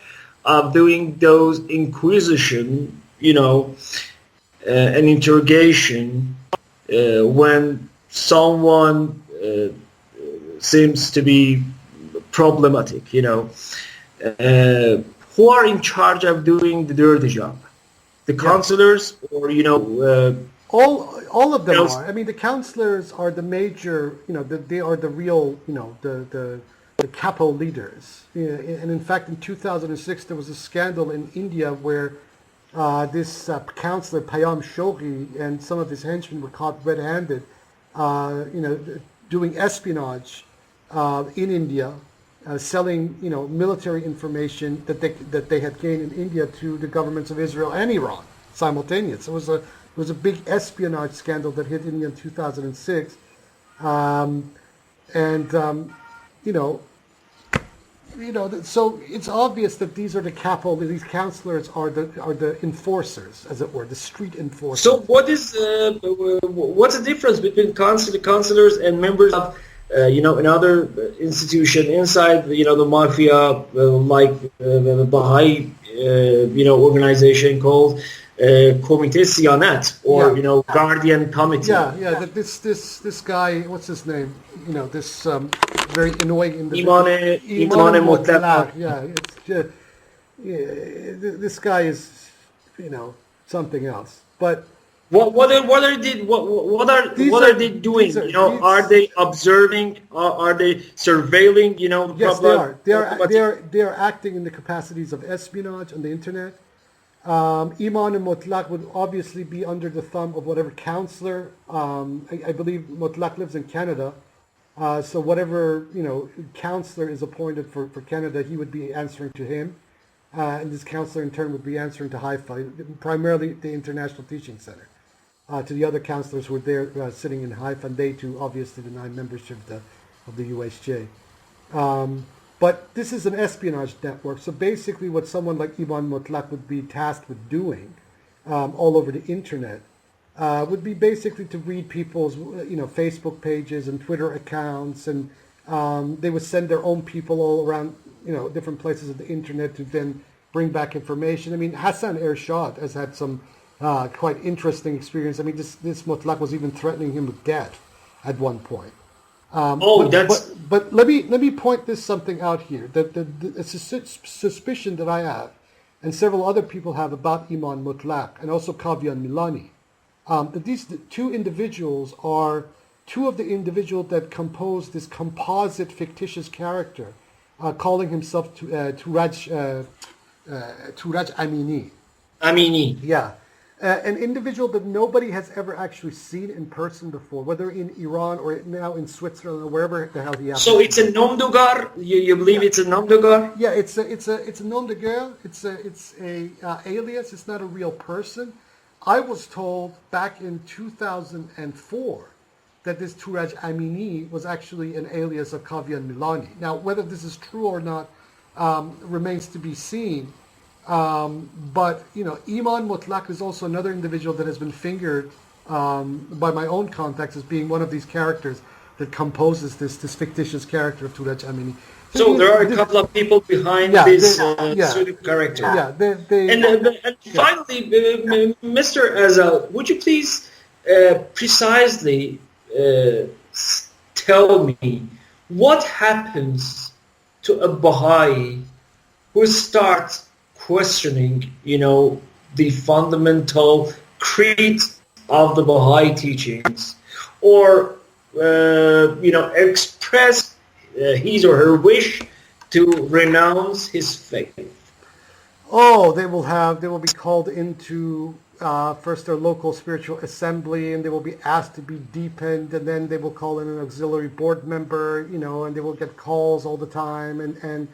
of doing those inquisition, an interrogation when someone seems to be problematic, who are in charge of doing the dirty job? The counselors, or all of them are. I mean, the counselors are the major, they are the real, the capo leaders. And in fact, in 2006, there was a scandal in India where this counselor, Payam Shoghi, and some of his henchmen were caught red-handed, doing espionage in India, selling, military information that they had gained in India to the governments of Israel and Iran simultaneously. It was was a big espionage scandal that hit India in 2006. So it's obvious that these are these counselors are the enforcers, as it were, the street enforcers. So what's the difference between counselors and members of, another institution inside, the mafia, like the Baha'i, organization called Comité Siyanet, or Guardian Committee. Yeah. This guy, what's his name? This very annoying individual. Iman Motlagh. This guy is, something else. But what are they doing? Are they observing? Are they surveilling? Yes, they are acting in the capacities of espionage on the internet. Iman Motlagh would obviously be under the thumb of whatever counselor. I believe Motlagh lives in Canada, so whatever counselor is appointed for Canada, he would be answering to him, and this counselor in turn would be answering to Haifa, primarily the International Teaching Center, to the other counselors who were there sitting in Haifa, and they too obviously deny membership of the UHJ. But this is an espionage network. So basically what someone like Iman Motlagh would be tasked with doing all over the internet would be basically to read people's Facebook pages and Twitter accounts, and they would send their own people all around different places of the internet to then bring back information. I mean, Hassan Ershad has had some quite interesting experience. I mean, this Motlagh was even threatening him with death at one point. But let me point something out here. The suspicion that I have, and several other people have about Iman Motlagh and also Kavian Milani, that these two individuals are two of the individuals that compose this composite fictitious character, calling himself Tooraj Amini. Amini. Yeah. An individual that nobody has ever actually seen in person before, whether in Iran or now in Switzerland or wherever the hell he happens. So it's a nom de guerre? You believe it's a nom de guerre? Yeah, it's a nom de guerre. It's a alias. It's not a real person. I was told back in 2004 that this Tooraj Amini was actually an alias of Kavian Milani. Now, whether this is true or not remains to be seen. But Iman Motlagh is also another individual that has been fingered by my own contacts as being one of these characters that composes this fictitious character of Tooraj Amini. So there are a couple of people behind this pseudo character. Yeah, and finally, Mr. Azal, would you please precisely tell me what happens to a Baha'i who starts questioning, the fundamental creed of the Baha'i teachings, or express his or her wish to renounce his faith? Oh, they will be called into first their local spiritual assembly, and they will be asked to be deepened, and then they will call in an auxiliary board member, and they will get calls all the time, and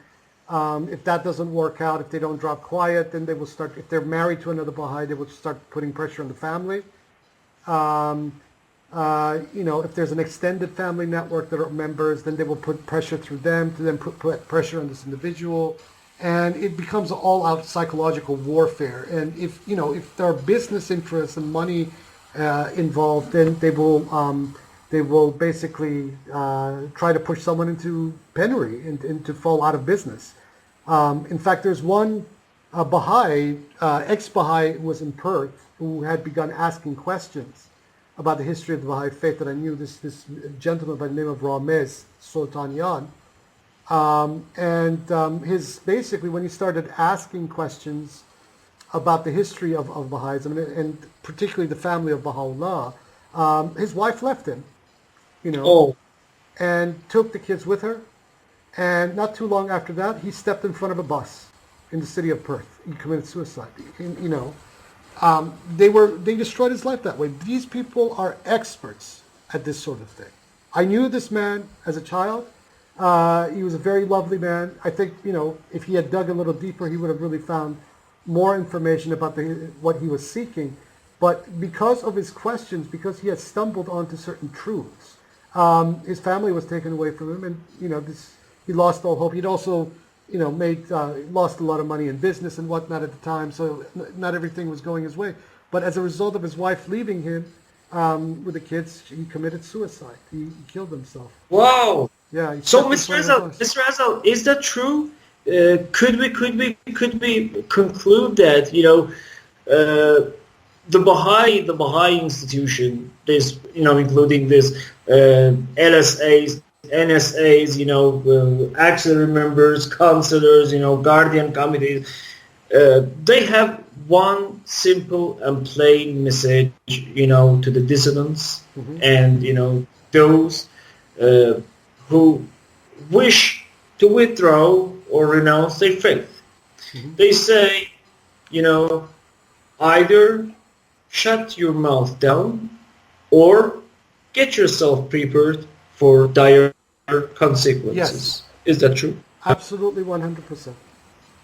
if that doesn't work out, if they don't drop quiet, then they will start, if they're married to another Baha'i, they will start putting pressure on the family. If there's an extended family network that are members, then they will put pressure through them to then put pressure on this individual. And it becomes all-out psychological warfare. And if there are business interests and money involved, then they will basically try to push someone into penury and to fall out of business. In fact, there's one Baha'i, ex-Baha'i who was in Perth, who had begun asking questions about the history of the Baha'i faith that I knew, this gentleman by the name of Ramez Soltanian. Basically, when he started asking questions about the history of Baha'ism, and particularly the family of Baha'u'llah, his wife left him, and took the kids with her. And not too long after that, he stepped in front of a bus in the city of Perth. He committed suicide. They destroyed his life that way. These people are experts at this sort of thing. I knew this man as a child. He was a very lovely man. I think, if he had dug a little deeper, he would have really found more information about what he was seeking. But because of his questions, because he had stumbled onto certain truths, his family was taken away from him, and he lost all hope. He'd also, lost a lot of money in business and whatnot at the time, so not everything was going his way. But as a result of his wife leaving him with the kids, he committed suicide. He killed himself. Wow. Yeah. So, Mr. Azal, is that true? Could we conclude that the Baha'i institution, this including this LSAs, NSAs, auxiliary members, counselors, guardian committees, they have one simple and plain message, to the dissidents and those who wish to withdraw or renounce their faith. They say, either shut your mouth down or get yourself prepared for dire consequences. Yes. Is that true? Absolutely, 100%.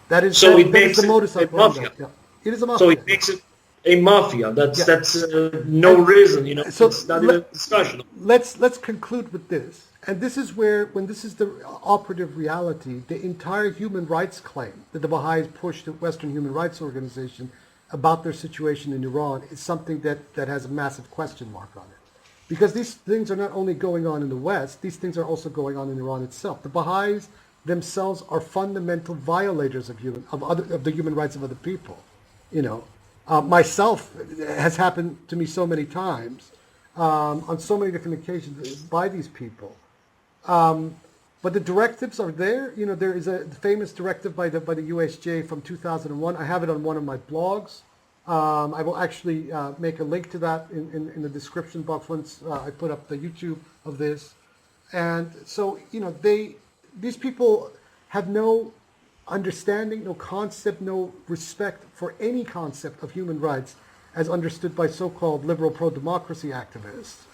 That is so. That, It that makes is the it modus a operandi. mafia. Yeah. It is a mafia. So it makes it a mafia. That's no And reason. so it's not even a discussion. Let's conclude with this. And this is when this is the operative reality, the entire human rights claim that the Baha'is pushed the Western Human Rights Organization about their situation in Iran is something that has a massive question mark on it. Because these things are not only going on in the West, these things are also going on in Iran itself. The Baha'is themselves are fundamental violators of the human rights of other people. Myself has happened to me so many times on so many different occasions by these people. But the directives are there. There is a famous directive by the UHJ from 2001. I have it on one of my blogs. I will actually make a link to that in the description box once I put up the YouTube of this. And so, these people have no understanding, no concept, no respect for any concept of human rights as understood by so-called liberal pro-democracy activists.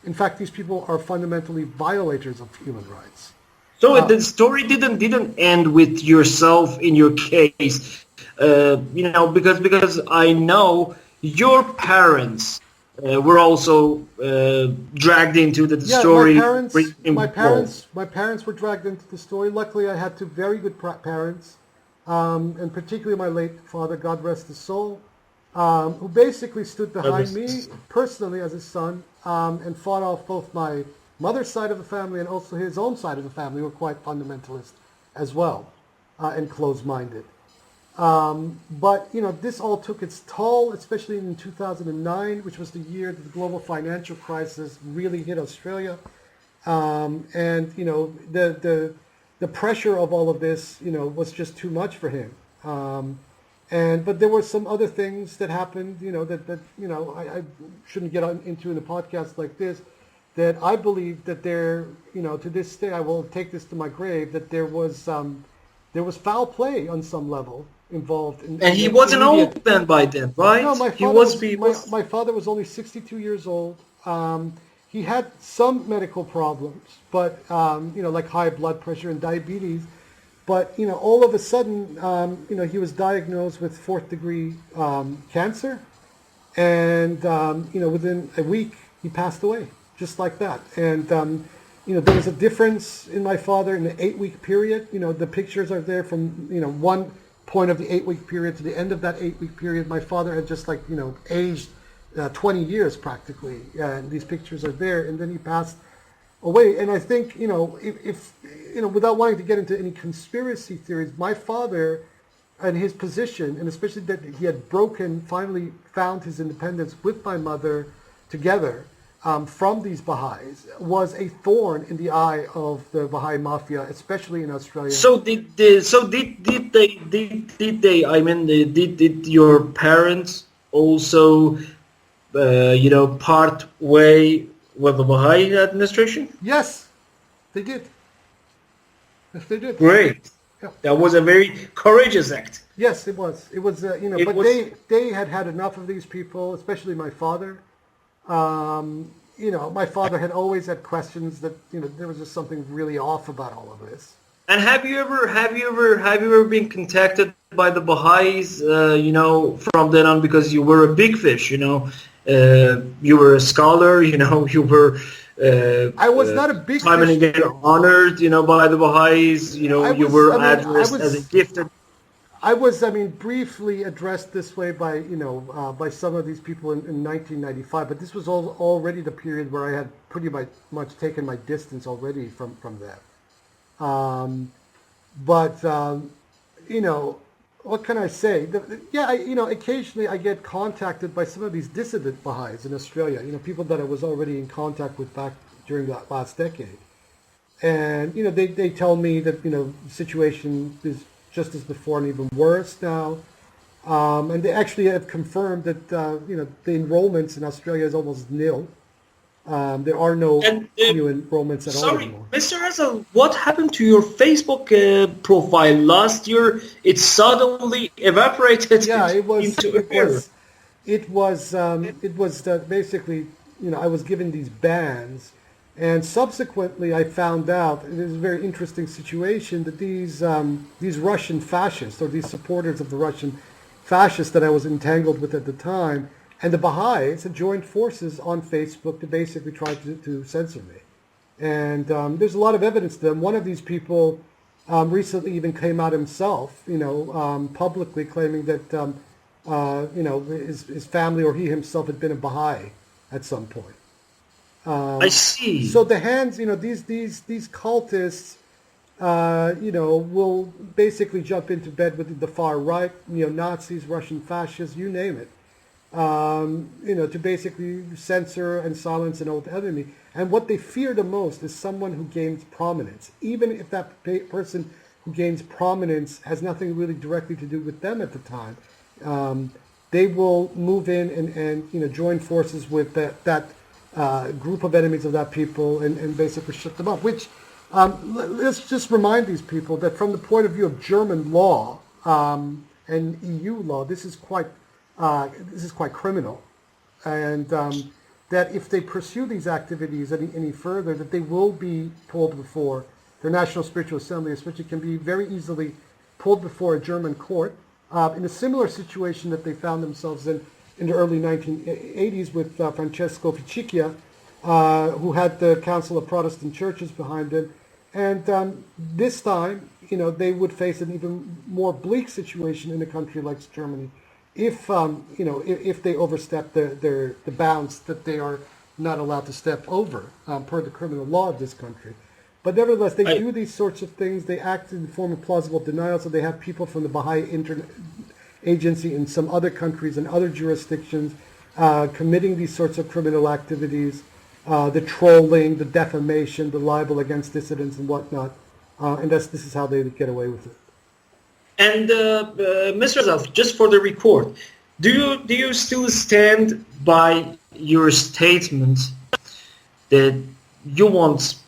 In fact, these people are fundamentally violators of human rights. So the story didn't end with yourself in your case, because I know your parents were also dragged into the story. My parents were dragged into the story. Luckily, I had two very good parents, and particularly my late father, God rest his soul, who basically stood behind me personally as his son and fought off both my mother's side of the family and also his own side of the family, who were quite fundamentalist as well and closed-minded. But this all took its toll, especially in 2009, which was the year that the global financial crisis really hit Australia. And the pressure of all of this, was just too much for him. But there were some other things that happened, that I shouldn't get into in a podcast like this, that I believe that there, to this day, I will take this to my grave, that there was foul play on some level involved. And he wasn't old then by then, right? No, my father was only 62 years old. He had some medical problems, but, like high blood pressure and diabetes. But, all of a sudden, he was diagnosed with 4th degree cancer. And, within a week, he passed away, just like that. And, there was a difference in my father in the 8-week period. The pictures are there from, one point of the 8-week period to the end of that 8-week period. My father had just aged 20 years practically. And these pictures are there. And then he passed away. And I think, if without wanting to get into any conspiracy theories, my father and his position, and especially that he had finally found his independence with my mother together from these Baha'is, was a thorn in the eye of the Bahā'i Mafia, especially in Australia. So did your parents also, part way with the Baha'i administration? Yes, they did. Yes, they did. Great. Yeah. That was a very courageous act. Yes, it was. It was, they had enough of these people, especially my father. My father had always had questions that, there was just something really off about all of this. And have you ever been contacted by the Baha'is, from then on, because you were a big fish, you were a scholar, you were. I was not a big time and fish. again honored, by the Baha'is. You were addressed as a gifted. I was, briefly addressed this way by, by some of these people in 1995, but this was already the period where I had pretty much taken my distance already from that. What can I say? Occasionally I get contacted by some of these dissident Baha'is in Australia, people that I was already in contact with back during that last decade. And, they tell me that, the situation is just as before and even worse now. And they actually have confirmed that, the enrollments in Australia is almost nil. There are no new enrollments at all anymore. Mr. Azal, what happened to your Facebook profile last year? It suddenly evaporated. Yeah, it was basically, I was given these bans, and subsequently I found out, it is a very interesting situation, that these Russian fascists, or these supporters of the Russian fascists that I was entangled with at the time, and the Baha'is had joined forces on Facebook to basically try to censor me. And there's a lot of evidence to them. One of these people recently even came out himself, publicly claiming that, his family or he himself had been a Baha'i at some point. I see. So the hands, these cultists, will basically jump into bed with the far right, neo-Nazis, Russian fascists, you name it. To basically censor and silence an old enemy. And what they fear the most is someone who gains prominence. Even if that person who gains prominence has nothing really directly to do with them at the time, they will move in and join forces with that group of enemies of that people and basically shut them up. Which, let's just remind these people that from the point of view of German law and EU law, this is quite criminal, and that if they pursue these activities any further, that they will be pulled before their National Spiritual Assembly, which can be very easily pulled before a German court, in a similar situation that they found themselves in the early 1980s with Francesco Ficicchia, who had the Council of Protestant Churches behind him, and this time, they would face an even more bleak situation in a country like Germany, if they overstep the bounds that they are not allowed to step over per the criminal law of this country. But nevertheless, they do these sorts of things. They act in the form of plausible denial. So they have people from the Baha'i Agency in some other countries and other jurisdictions committing these sorts of criminal activities, the trolling, the defamation, the libel against dissidents and whatnot. And this is how they get away with it. And Mr. Azal, just for the record, do you still stand by your statement that you once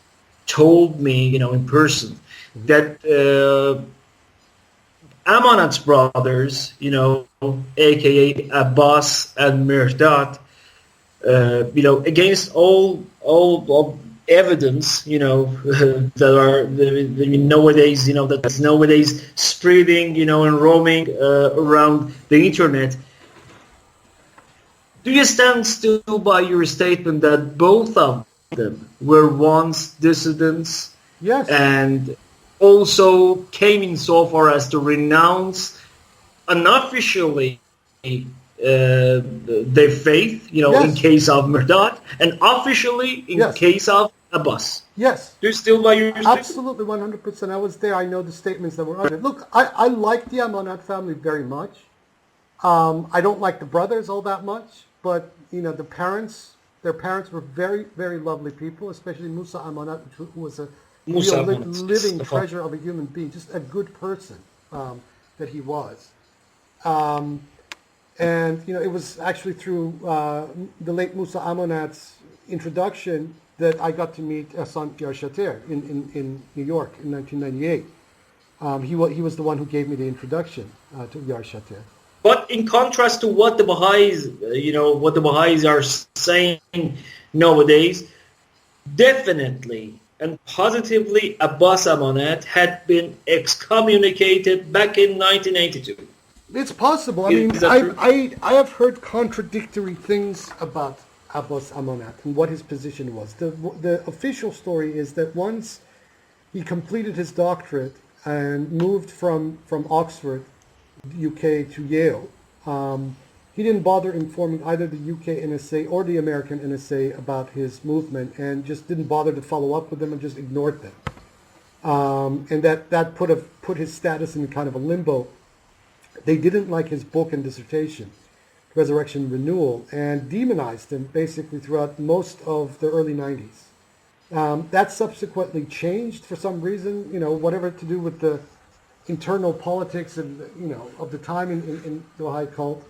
told me, in person, that Amanat's brothers, aka Abbas and Mirdad, against all evidence, that are nowadays, that's nowadays spreading, and roaming around the internet. Do you stand still by your statement that both of them were once dissidents? Yes. And also came in so far as to renounce unofficially their faith, yes. in case of Mirdad, and officially in yes. case of Abbas. Yes. Do you still by your statement? Absolutely, 100%. I was there. I know the statements that were uttered. Look, I like the Amanat family very much. I don't like the brothers all that much, but, their parents were very, very lovely people, especially Musa Amanat, who was a real living treasure of a human being, just a good person that he was. And, it was actually through the late Musa Amanat's introduction that I got to meet Hassan Yarchater in New York in 1998. He was the one who gave me the introduction to Yarchater. But in contrast to what the Baha'is, what the Baha'is are saying nowadays, definitely and positively Abbas Amanat had been excommunicated back in 1982. It's possible. I mean, I have heard contradictory things about Abbas Amanat and what his position was. The official story is that once he completed his doctorate and moved from Oxford, UK, to Yale, he didn't bother informing either the UK NSA or the American NSA about his movement, and just didn't bother to follow up with them and just ignored them. And that put his status in kind of a limbo. They didn't like his book and dissertation, Resurrection and Renewal, and demonized him basically throughout most of the early 90s. That subsequently changed for some reason, whatever to do with the internal politics and, of the time in the Baha'i cult.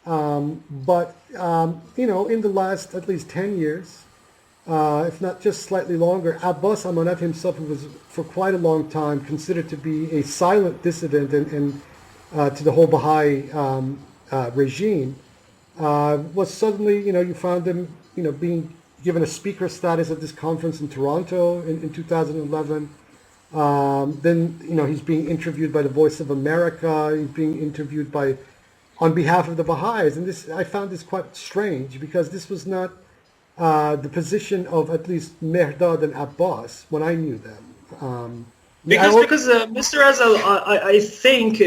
But in the last at least 10 years, if not just slightly longer, Abbas Amanat himself, who was for quite a long time considered to be a silent dissident and to the whole Baha'i regime, was suddenly, you found him, being given a speaker status at this conference in Toronto in 2011. Then, he's being interviewed by the Voice of America. He's being interviewed on behalf of the Baha'is. And I found this quite strange, because this was not the position of at least Mehdad and Abbas when I knew them. Because Mr. Azal, I think,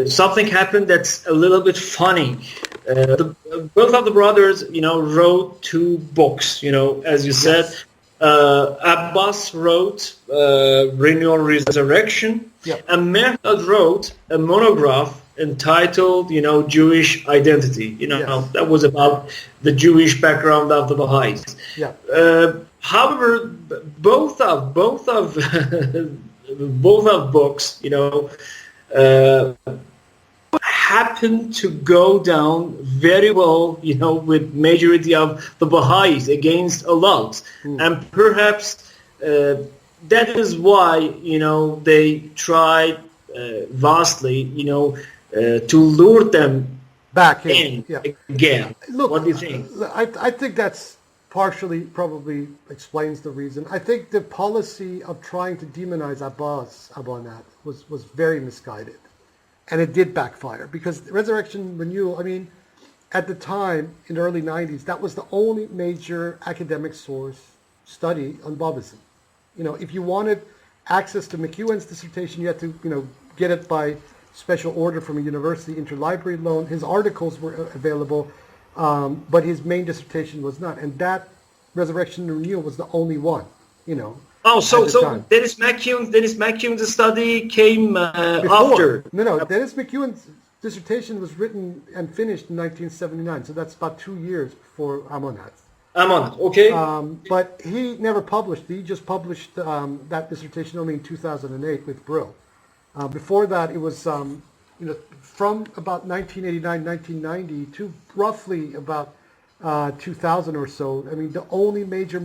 something happened that's a little bit funny. Both of the brothers, wrote two books, as you said. Yes. Abbas wrote Renewal and Resurrection, and Mehdad wrote a monograph entitled, Jewish Identity. Yes. That was about the Jewish background of the Baha'is. Yeah. However, both of books, happened to go down very well, with majority of the Baha'is against a lot. And perhaps that is why, they tried vastly, to lure them back in again. Look, what do you think? I think that's partially probably explains the reason. I think the policy of trying to demonize Abbas Amanat was very misguided. And it did backfire, because Resurrection Renewal, at the time, in the early 90s, that was the only major academic source study on Babism. If you wanted access to McEwen's dissertation, you had to, get it by special order from a university interlibrary loan. His articles were available, but his main dissertation was not. And that Resurrection and Renewal was the only one, Oh, so Dennis McEwen's study came after. No. Dennis McEwen's dissertation was written and finished in 1979, so that's about 2 years before Amanat. Okay. But he never published. He just published that dissertation only in 2008 with Brill. Before that, it was from about 1989, 1990 to roughly about 2000 or so. The only major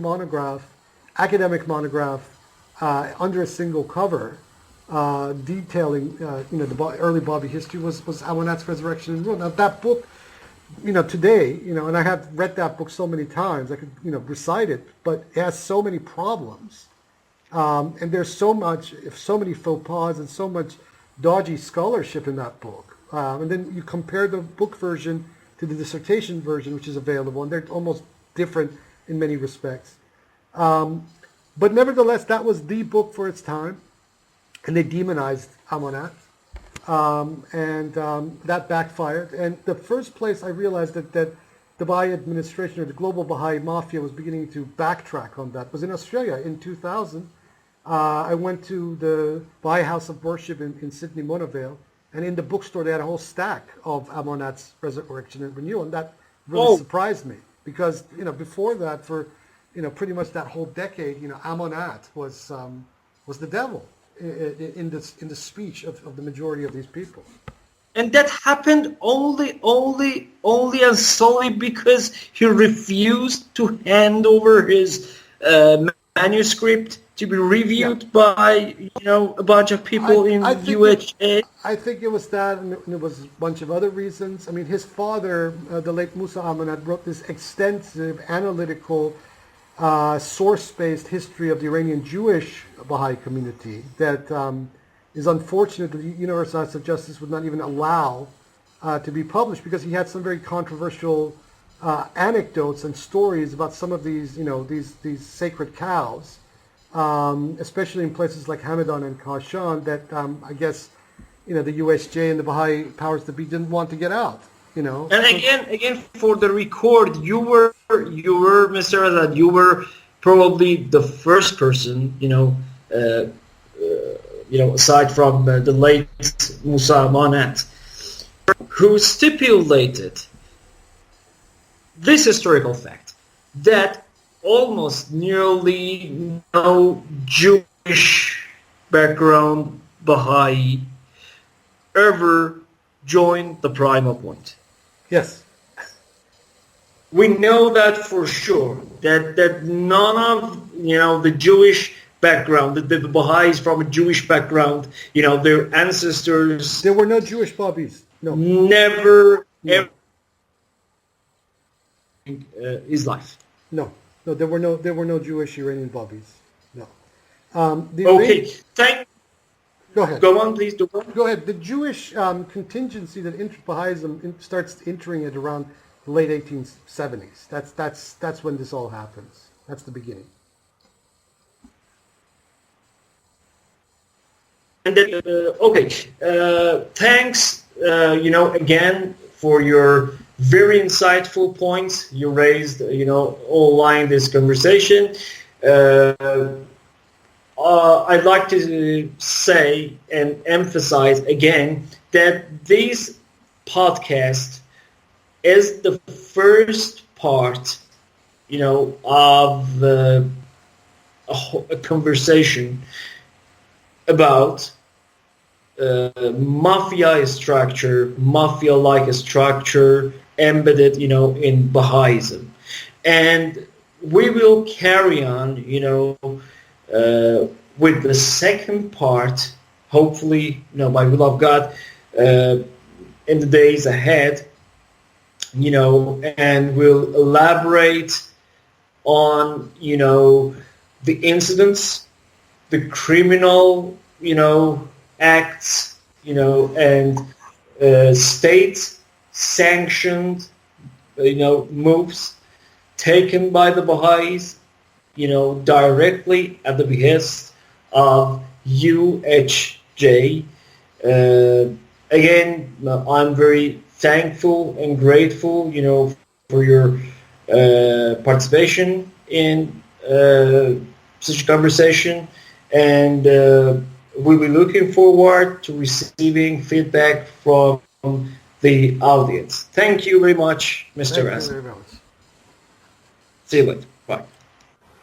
academic monograph under a single cover detailing the early Babi history was Amanat's Resurrection and Rule. Now that book, today, and I have read that book so many times, I could recite it, but it has so many problems, and there's so many faux pas and so much dodgy scholarship in that book, and then you compare the book version to the dissertation version, which is available, and they're almost different in many respects. But nevertheless, that was the book for its time, and they demonized Amanat, and that backfired. And the first place I realized that the Bahā'i administration or the global Baha'i Mafia was beginning to backtrack on that was in Australia in 2000. I went to the Baha'i House of Worship in Sydney, Monavale, and in the bookstore they had a whole stack of Amanat's Resurrection and Renewal, and that really surprised me, because before that, for pretty much that whole decade, Amanat was the devil in the speech of the majority of these people. And that happened only and solely because he refused to hand over his manuscript to be reviewed by a bunch of people in UHJ. I think it was that, and it was a bunch of other reasons. His father, the late Musa Amanat, wrote this extensive analytical source-based history of the Iranian Jewish Baha'i community that is unfortunate that the Universal House of Justice would not even allow to be published, because he had some very controversial anecdotes and stories about some of these, these sacred cows, especially in places like Hamadan and Kashan, that I guess, the UHJ and the Baha'i powers that be didn't want to get out. And again, for the record, you were Mr. Azad, you were probably the first person, aside from the late Musa Amanat, who stipulated this historical fact that almost nearly no Jewish background Baha'i ever joined the Primal Point. Yes. We know that for sure, that none of, the Jewish background, the Baha'is from a Jewish background, their ancestors... There were no Jewish Babis. No. Never, ever his life. No, there were no Jewish Iranian Babis. No. Go ahead. Go on, please. Go ahead. The Jewish contingency that Baha'ism starts entering at around the late 1870s. That's when this all happens. That's the beginning. And then, thanks, again, for your very insightful points you raised, all along this conversation. I'd like to say and emphasize again that this podcast is the first part, of a conversation about mafia structure, mafia-like structure embedded, in Baha'ism. And we will carry on, with the second part, hopefully, by will of God, in the days ahead, and we'll elaborate on, the incidents, the criminal, acts, and state-sanctioned, moves taken by the Baha'is, directly at the behest of UHJ. Again, I'm very thankful and grateful, for your participation in such a conversation, and we'll be looking forward to receiving feedback from the audience. Thank you very much, Mr. Azad. Thank you very much. See you later. Bye.